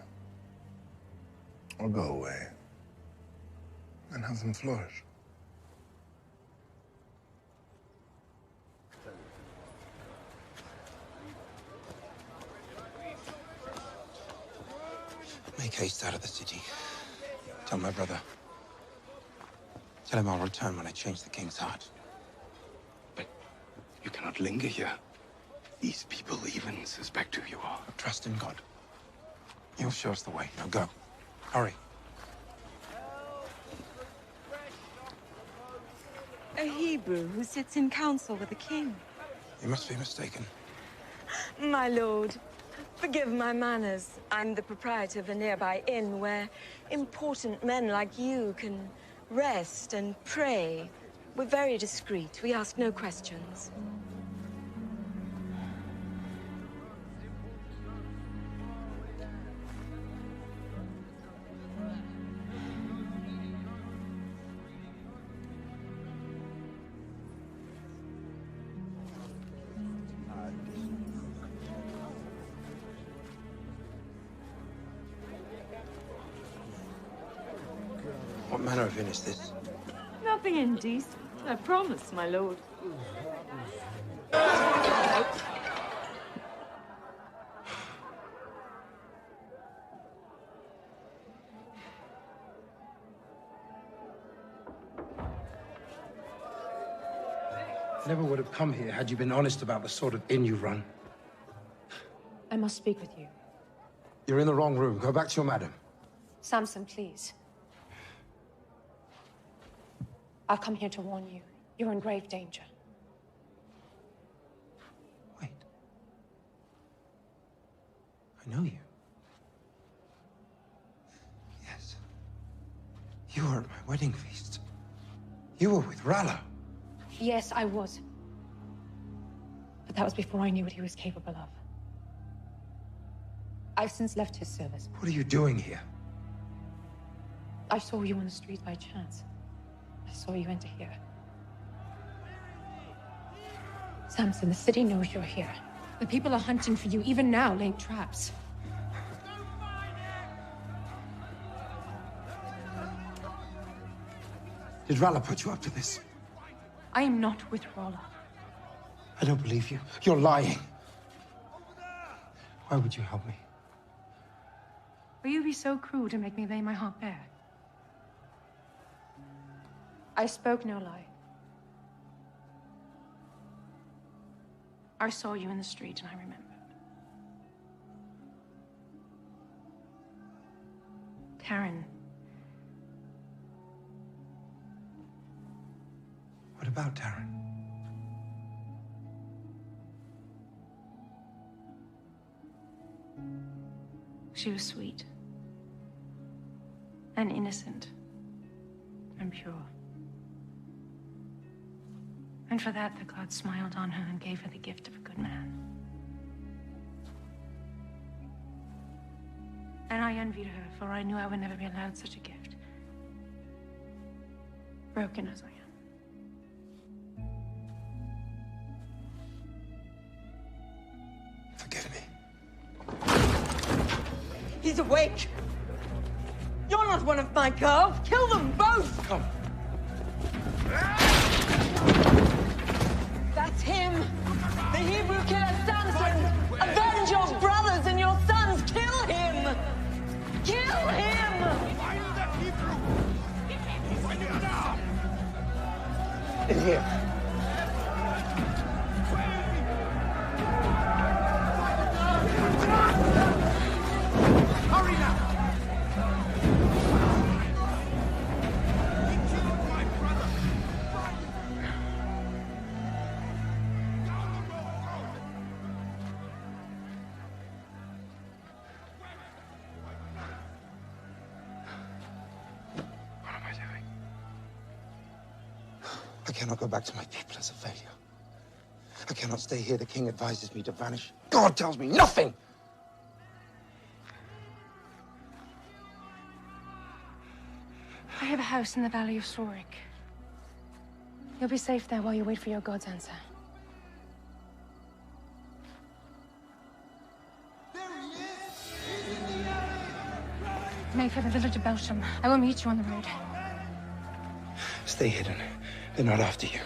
Or go away and have them flourish. Make haste out of the city. Tell my brother. Tell him I'll return when I change the king's heart. But you cannot linger here. These people even suspect who you are. Trust in God. He'll show us the way. Now go. Hurry. A Hebrew who sits in council with the king. You must be mistaken. My lord, forgive my manners. I'm the proprietor of a nearby inn where important men like you can rest and pray. We're very discreet. We ask no questions. What manner of inn is this? Nothing indecent, I promise, my lord. I never would have come here had you been honest about the sort of inn you run. I must speak with you. You're in the wrong room. Go back to your madam. Samson, please. I've come here to warn you. You're in grave danger. I know you. Yes. You were at my wedding feast. You were with Rala. Yes, I was. But that was before I knew what he was capable of. I've since left his service. What are you doing here? I saw you on the street by chance. I saw you enter here. Samson, the city knows you're here. The people are hunting for you, even now, laying traps. Did Rala put you up to this? I am not with Rolla. I don't believe you. You're lying. Why would you help me? Will you be so cruel to make me lay my heart bare? I spoke no lie. I saw you in the street and I remembered. Karen. What about Taryn? She was sweet. And innocent. And pure. And for that, the gods smiled on her and gave her the gift of a good man. And I envied her, for I knew I would never be allowed such a gift. Broken as I am. Forgive me. He's awake. You're not one of my girls. Kill them both. Come. That's him. The Hebrew killer Samson. Avenge your brothers and your sons. Kill him. Kill him. Find that Hebrew. Find him now. In here. Hurry now. I cannot go back to my people as a failure. I cannot stay here. The king advises me to vanish. God tells me nothing! I have a house in the Valley of Sorik. You'll be safe there while you wait for your god's answer. Make for the village of Belsham. I will meet you on the road. Stay hidden. They're not after you.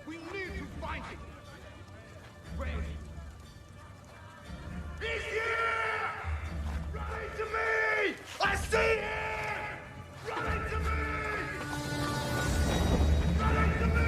We need to find him. Where is he? He's here! Running to me! I see him! Running to me! Running to me!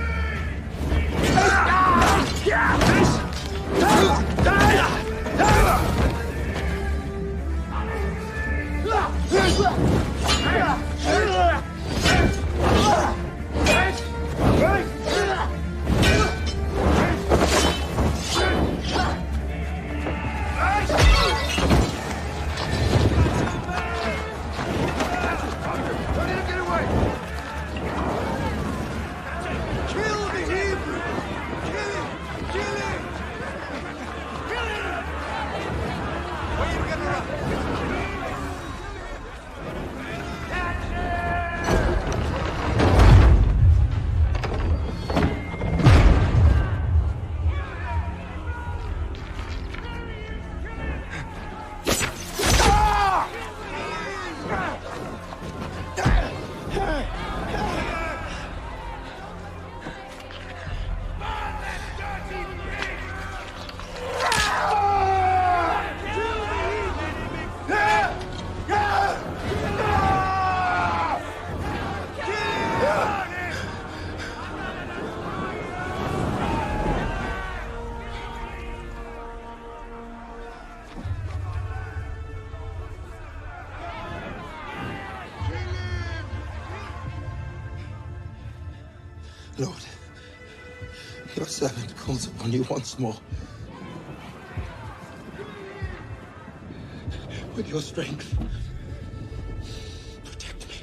Lord, your servant calls upon you once more. With your strength, protect me.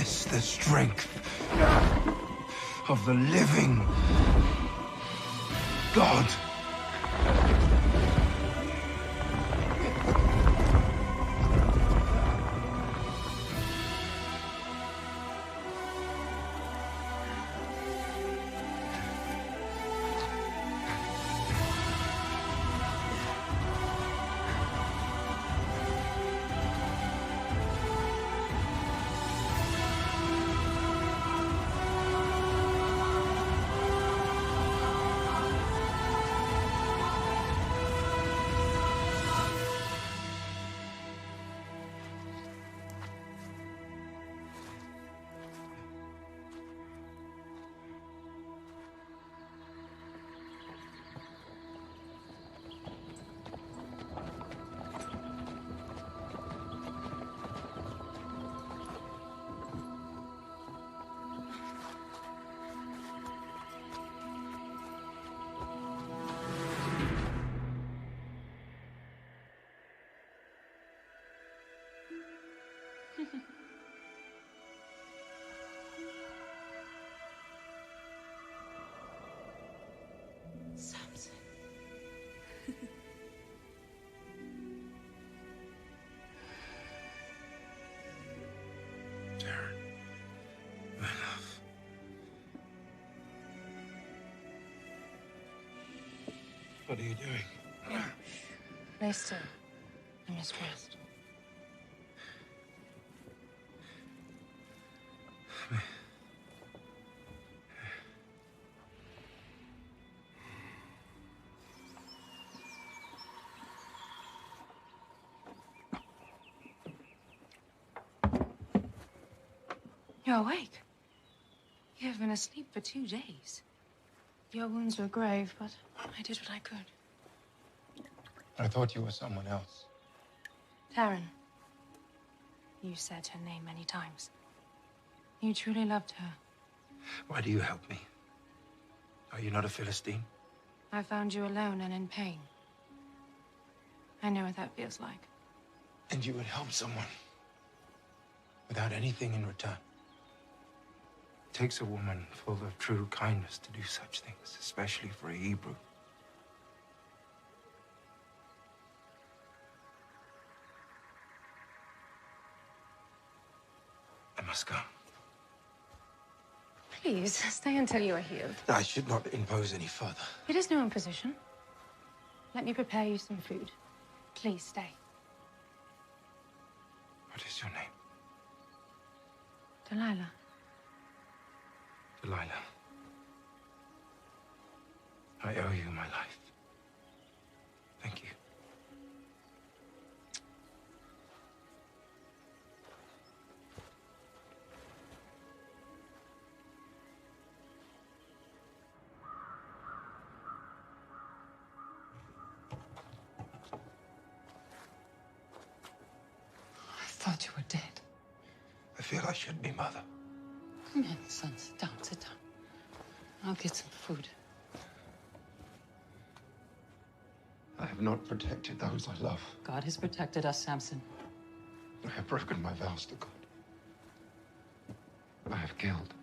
is the strength of the living God. Samson. My love. What are you doing? Lay still. I must rest. You're awake. You have been asleep for 2 days. Your wounds were grave, but I did what I could. I thought you were someone else. Taryn. You said her name many times. You truly loved her. Why do you help me? Are you not a Philistine? I found you alone and in pain. I know what that feels like. And you would help someone without anything in return. It takes a woman full of true kindness to do such things, especially for a Hebrew. I must go. Please, stay until you are healed. I should not impose any further. It is no imposition. Let me prepare you some food. Please stay. What is your name? Delilah. Delilah. I owe you my life. Thank you. I thought you were dead. I feel I should be, Mother. Come in, son. Sit down, sit down. I'll get some food. I have not protected those I love. God has protected us, Samson. I have broken my vows to God. I have killed.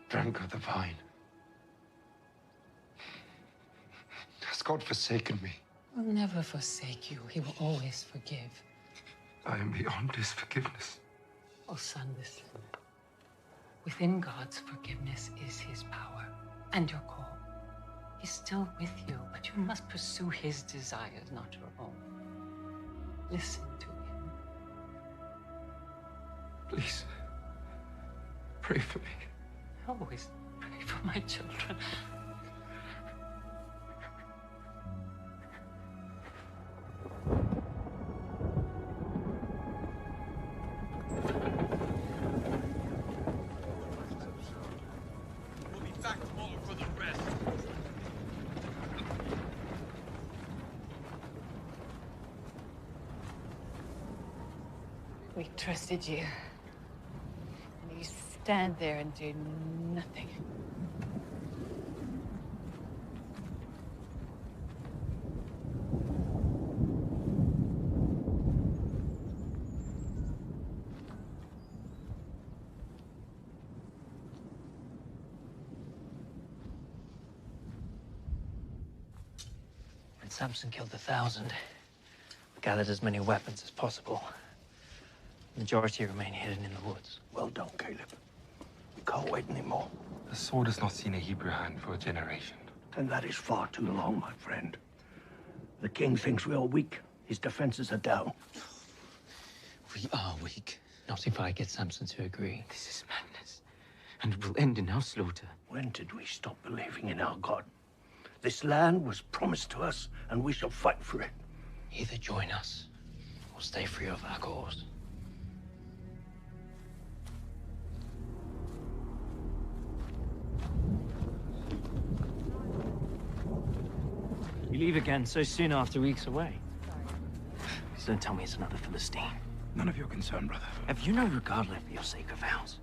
Drank of the vine. Has God forsaken me? He will never forsake you. He will always forgive. I am beyond his forgiveness. Oh, son, listen. Within God's forgiveness is his power and your call. He's still with you, but you must pursue his desires, not your own. Listen to him. Please, pray for me. I always pray for my children. We trusted you. And you stand there and do nothing. When Samson killed 1,000, we gathered as many weapons as possible. The majority remain hidden in the woods. Well done, Caleb. We can't wait anymore. The sword has not seen a Hebrew hand for a generation. Then that is far too long, my friend. The king thinks we are weak. His defenses are down. We are weak. Not if I get Samson to agree. This is madness. And it will end in our slaughter. When did we stop believing in our God? This land was promised to us, and we shall fight for it. Either join us, or stay free of our cause. You leave again so soon after weeks away. Please don't tell me it's another Philistine. None of your concern, brother. Have you no regard left for your sacred vows?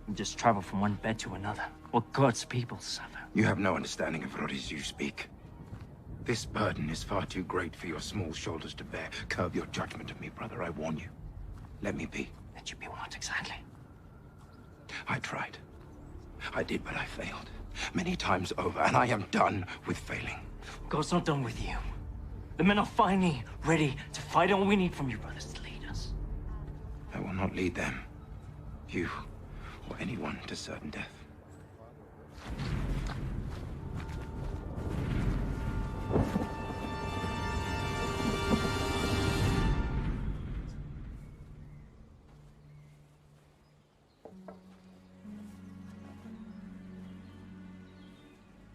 You just travel from one bed to another, while God's people suffer. You have no understanding of what it is you speak. This burden is far too great for your small shoulders to bear. Curb your judgment of me, brother, I warn you. Let me be. Let you be what exactly? I tried. I did, but I failed. Many times over, and I am done with failing. God's not done with you. The men are finally ready to fight. All we need from you, brothers, to lead us. I will not lead them, you, or anyone to certain death.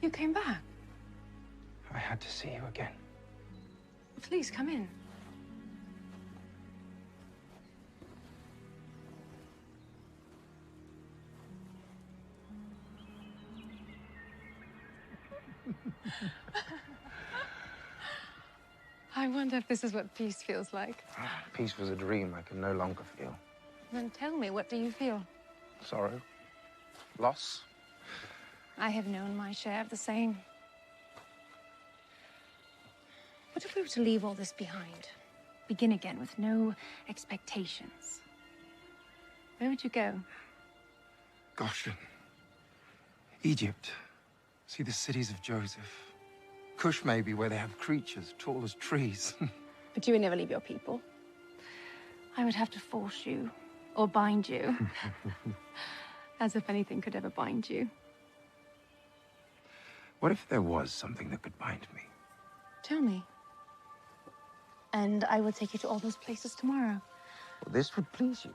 You came back. I had to see you again. Please, come in. I wonder if this is what peace feels like. Peace was a dream I can no longer feel. Then tell me, what do you feel? Sorrow. Loss. I have known my share of the same. What if we were to leave all this behind? Begin again with no expectations. Where would you go? Goshen. Egypt. See the cities of Joseph. Cush, maybe, where they have creatures tall as trees. But you would never leave your people. I would have to force you, or bind you. As if anything could ever bind you. What if there was something that could bind me? Tell me. And I will take you to all those places tomorrow. Well, this would please you.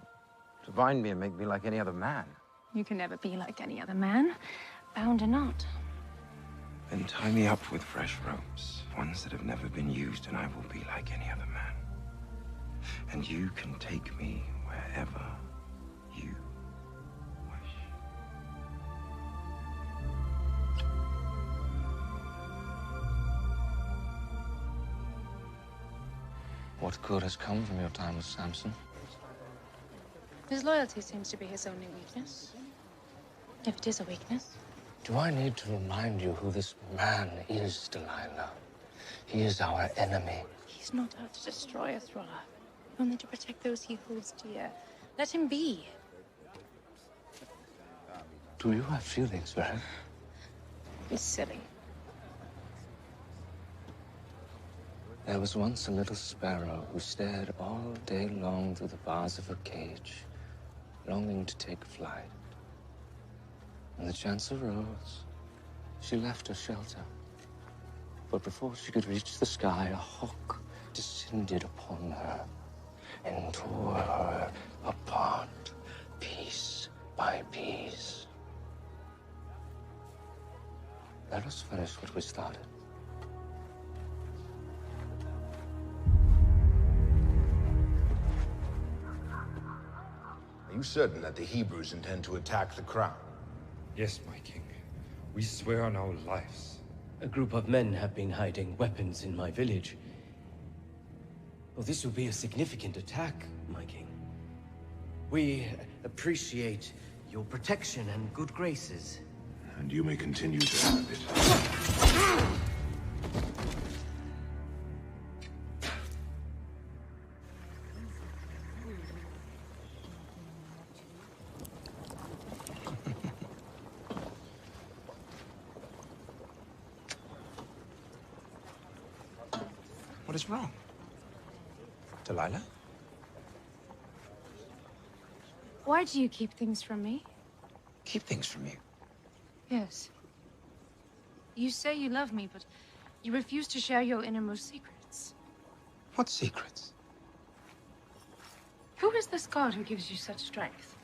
To bind me and make me like any other man. You can never be like any other man, bound or not. Then tie me up with fresh ropes, ones that have never been used, and I will be like any other man. And you can take me wherever you wish. What good has come from your time with Samson? His loyalty seems to be his only weakness. If it is a weakness. Do I need to remind you who this man is, Delilah? He is our enemy. He's not out to destroy us, Rolla. Only to protect those he holds dear. Let him be. Do you have feelings for him? He's silly. There was once a little sparrow who stared all day long through the bars of her cage, longing to take flight. When the chance arose, she left her shelter. But before she could reach the sky, a hawk descended upon her and tore her apart, piece by piece. Let us finish what we started. Are you certain that the Hebrews intend to attack the crown? Yes, my king. We swear on our lives. A group of men have been hiding weapons in my village. Well, this will be a significant attack, my king. We appreciate your protection and good graces. And you may continue to have it. What is wrong? Delilah? Why do you keep things from me? Keep things from you. Yes. You say you love me, but you refuse to share your innermost secrets. What secrets? Who is this god who gives you such strength?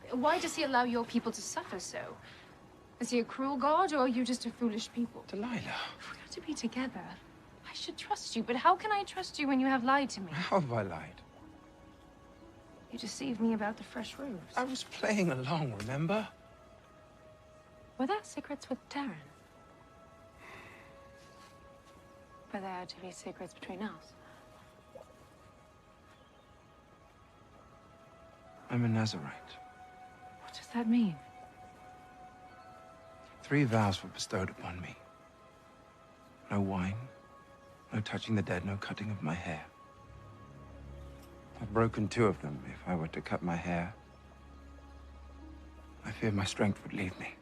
Why does he allow your people to suffer so? Is he a cruel god, or are you just a foolish people? Delilah. If we're to be together, I should trust you, but how can I trust you when you have lied to me? How have I lied? You deceived me about the fresh roofs. I was playing along, remember? Were there secrets with Darren? Were there to be secrets between us? I'm a Nazarite. What does that mean? 3 vows were bestowed upon me. No wine, no touching the dead, no cutting of my hair. I've broken 2 of them. If I were to cut my hair, I fear my strength would leave me.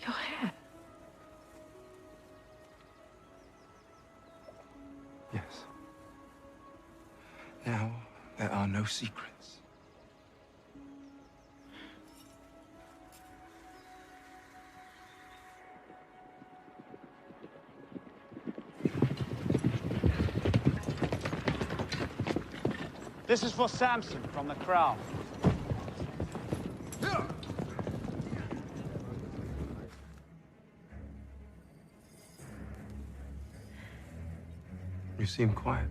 Your hair? Yes. Now, there are no secrets. This is for Samson from the Crown. You seem quiet.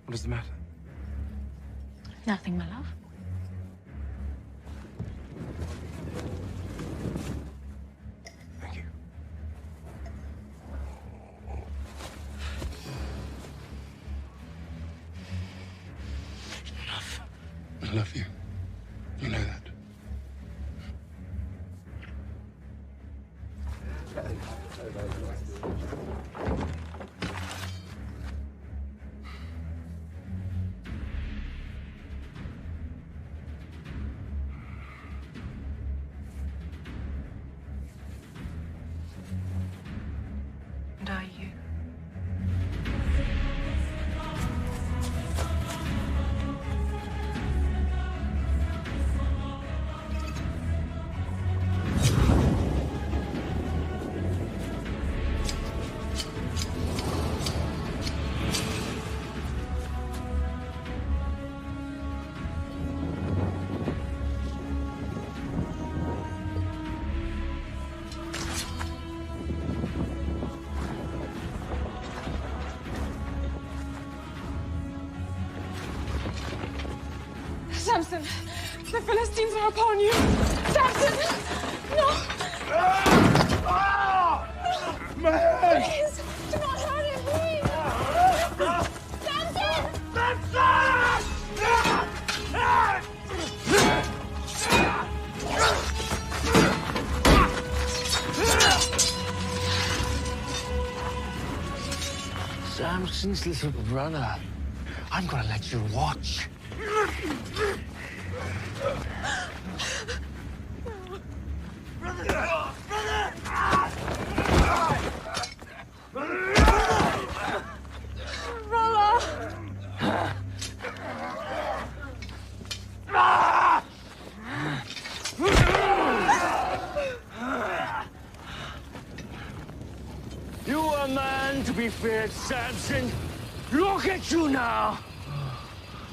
What is the matter? Nothing, my love. Thank you. I love you. You know that. And are you? Samson, the Philistines are upon you. Samson, no. My head! Please, do not hurt him, please. Samson! Samson's little brother. I'm gonna let you watch. You are a man to be feared, Samson. Look at you now.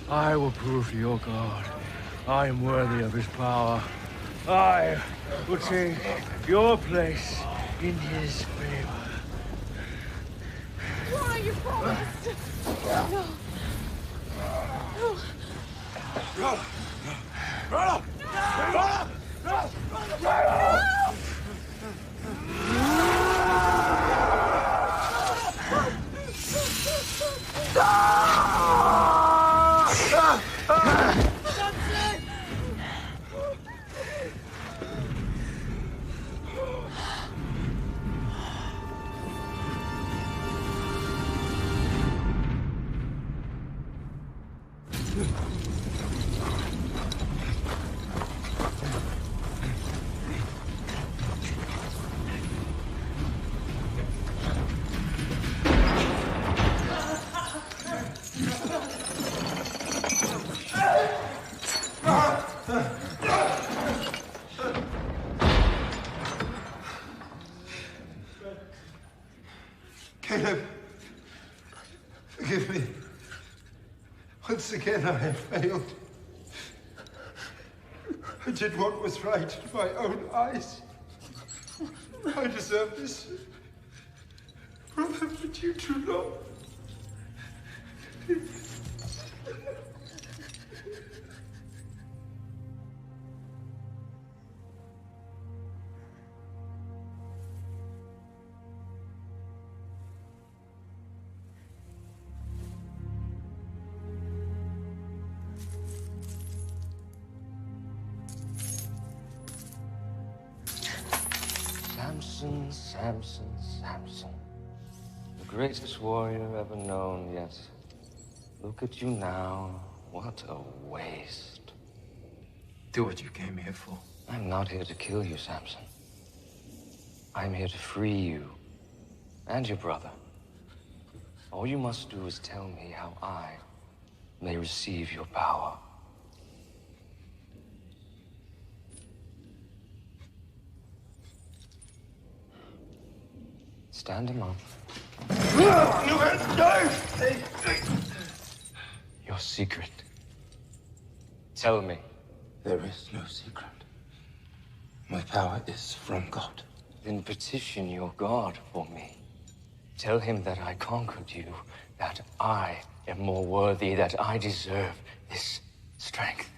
I will prove to your God I am worthy of his power. I will take your place in his favor. Why you promised? No. No. Forgive me. Once again, I have failed. I did what was right in my own eyes. I deserve this. Brother, but you do not. Samson, Samson, Samson. The greatest warrior ever known, yet look at you now. What a waste. Do what you came here for. I'm not here to kill you, Samson. I'm here to free you and your brother. All you must do is tell me how I may receive your power. Stand him up. Your secret. Tell me. There is no secret. My power is from God. Then petition your God for me. Tell him that I conquered you, that I am more worthy, that I deserve this strength.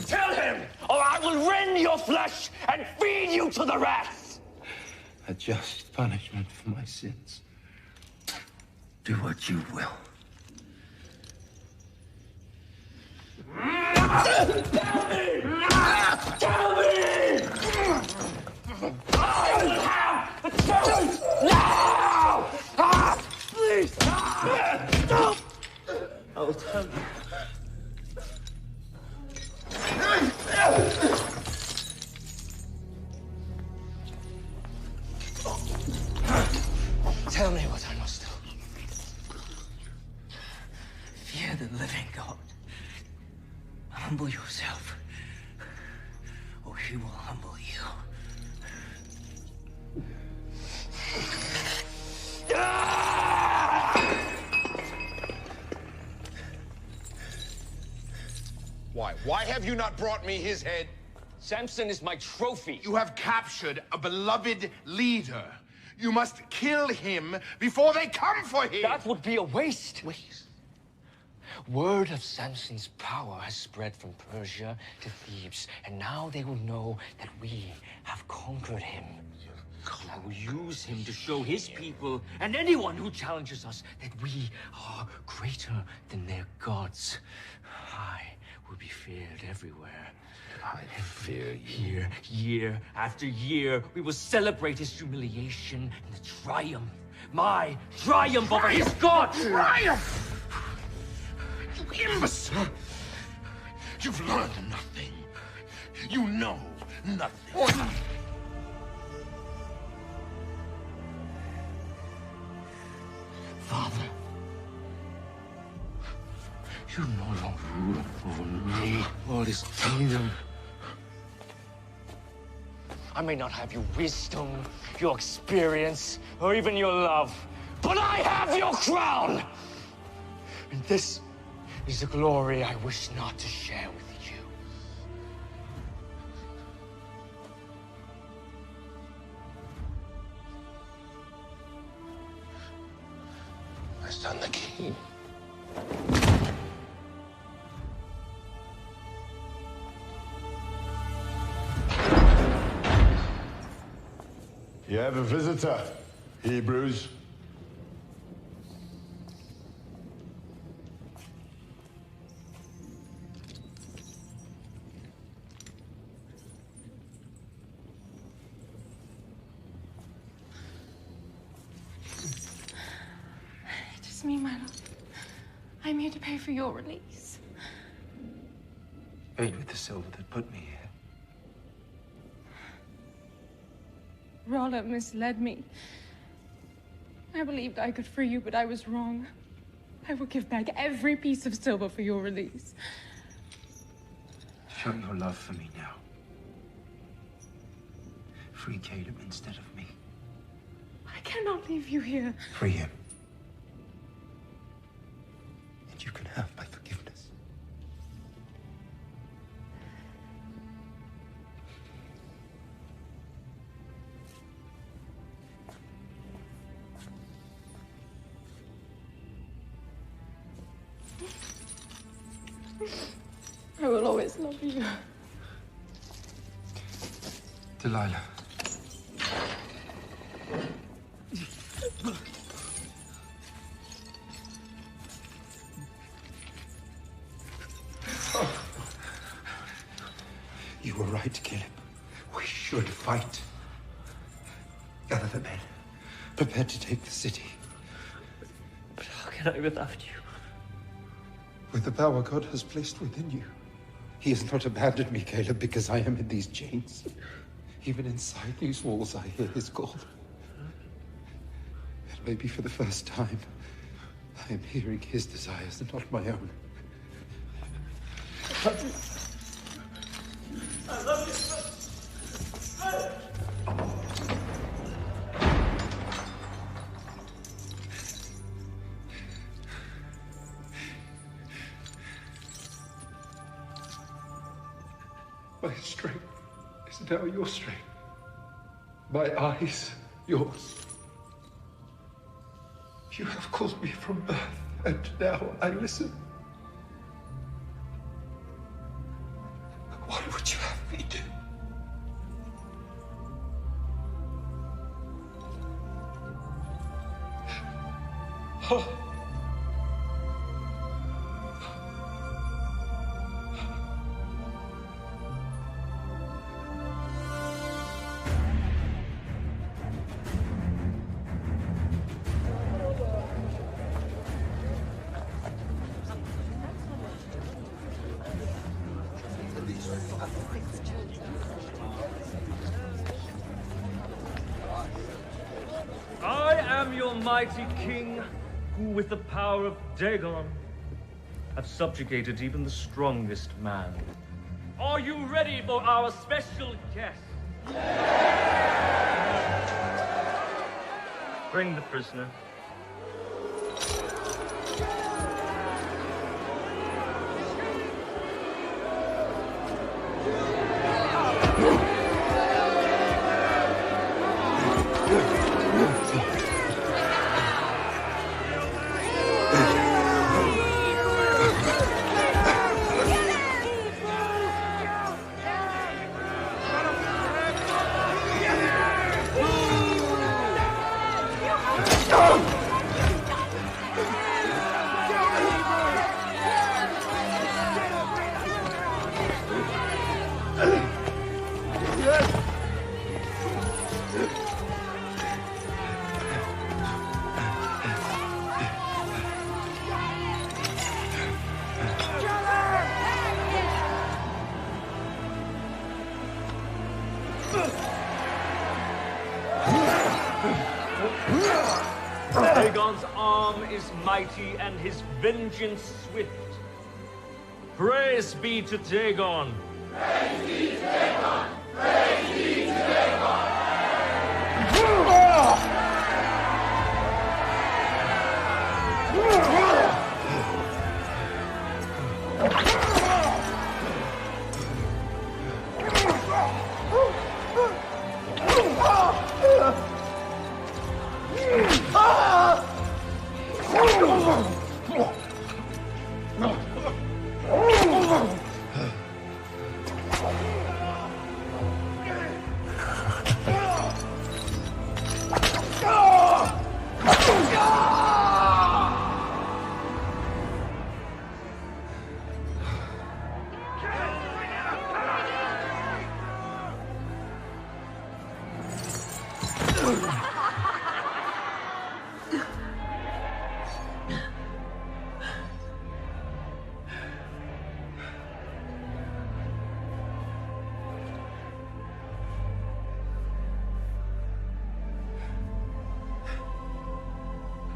Tell him, or I will rend your flesh and feed you to the rats! A just punishment for my sins. Do what you will. Tell me! Tell me! I have the truth now! Please! Stop! I'll tell you. Tell me what I must do. Fear the living God. Humble yourself, or he will humble you. Why? Why have you not brought me his head? Samson is my trophy. You have captured a beloved leader. You must kill him before they come for him. That would be a waste. Word of Samson's power has spread from Persia to Thebes, and now they will know that we have conquered him. And I will use him to show his people and anyone who challenges us that we are greater than their gods. I will be feared everywhere. I fear you. Year after year, we will celebrate his humiliation and the triumph. My triumph over his god! Triumph! You imbecile! You've learned nothing. You know nothing. Father, you no longer rule over me or this kingdom. I may not have your wisdom, your experience, or even your love, but I have your crown! And this is the glory I wish not to share with you. My son, the king. You have a visitor, Hebrews. It is me, my lord. I'm here to pay for your release. Paid with the silver that put me here. Rolla misled me. I believed I could free you, but I was wrong. I will give back every piece of silver for your release. Show your love for me now. Free Caleb instead of me. cannot leave you here. Free him. And you can have my forgiveness. I will always love you. Delilah. You were right, Caleb. We should fight. Gather the men. Prepare to take the city. But how can I without you? With the power God has placed within you. He has not abandoned me, Caleb, because I am in these chains. Even inside these walls, I hear his call. And maybe for the first time, I am hearing his desires and not my own. I love you. My strength is now your strength. My eyes, yours. You have called me from birth, and now I listen. What would you have me do? Oh. I am your mighty king, who with the power of Dagon have subjugated even the strongest man. Are you ready for our special guest? Bring the prisoner. Dagon's arm is mighty and his vengeance swift. Praise be to Dagon. Praise be to Dagon. Praise be to Dagon.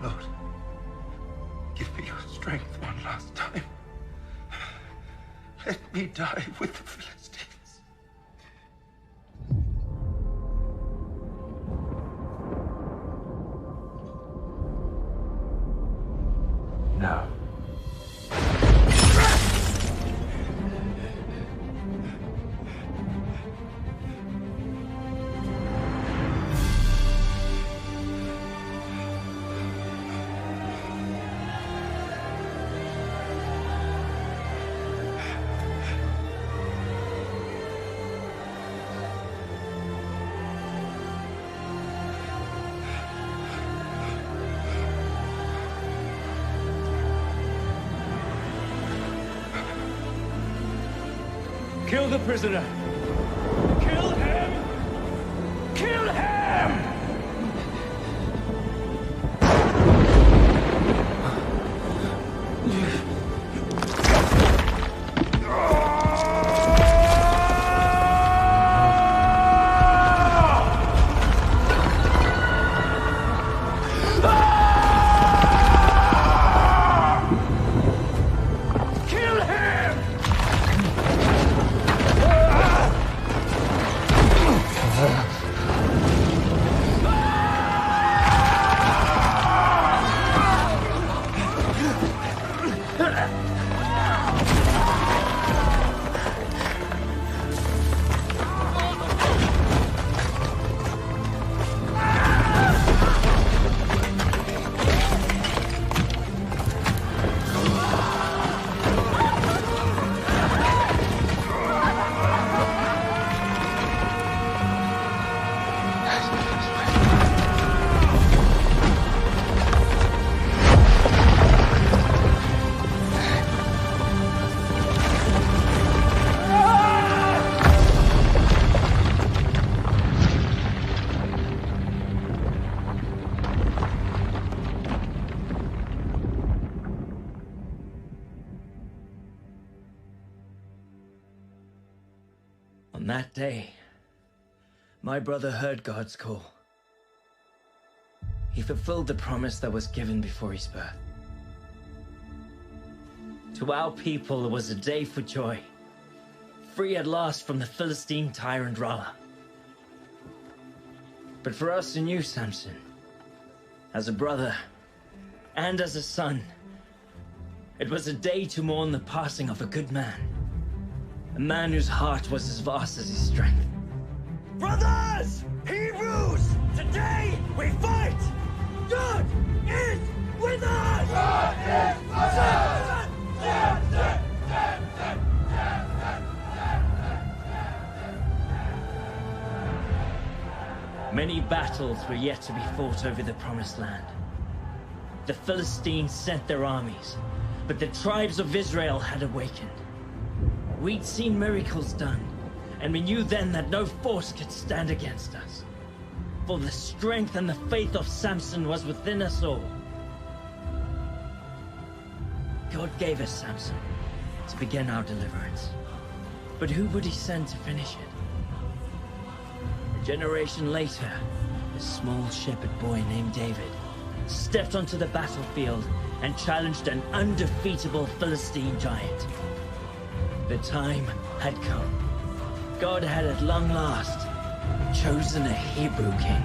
Lord, give me your strength one last time. Let me die with the Philistines. Kill the prisoner. Kill him! Kill him! On that day, my brother heard God's call. He fulfilled the promise that was given before his birth. To our people, it was a day for joy, free at last from the Philistine tyrant Rala. But for us who knew Samson, as a brother and as a son, it was a day to mourn the passing of a good man. A man whose heart was as vast as his strength. Brothers! Hebrews! Today we fight! God is with us! God is with us! Many battles were yet to be fought over the Promised Land. The Philistines sent their armies, but the tribes of Israel had awakened. We'd seen miracles done, and we knew then that no force could stand against us. For the strength and the faith of Samson was within us all. God gave us Samson to begin our deliverance. But who would he send to finish it? A generation later, a small shepherd boy named David stepped onto the battlefield and challenged an undefeatable Philistine giant. The time had come. God had at long last chosen a Hebrew king.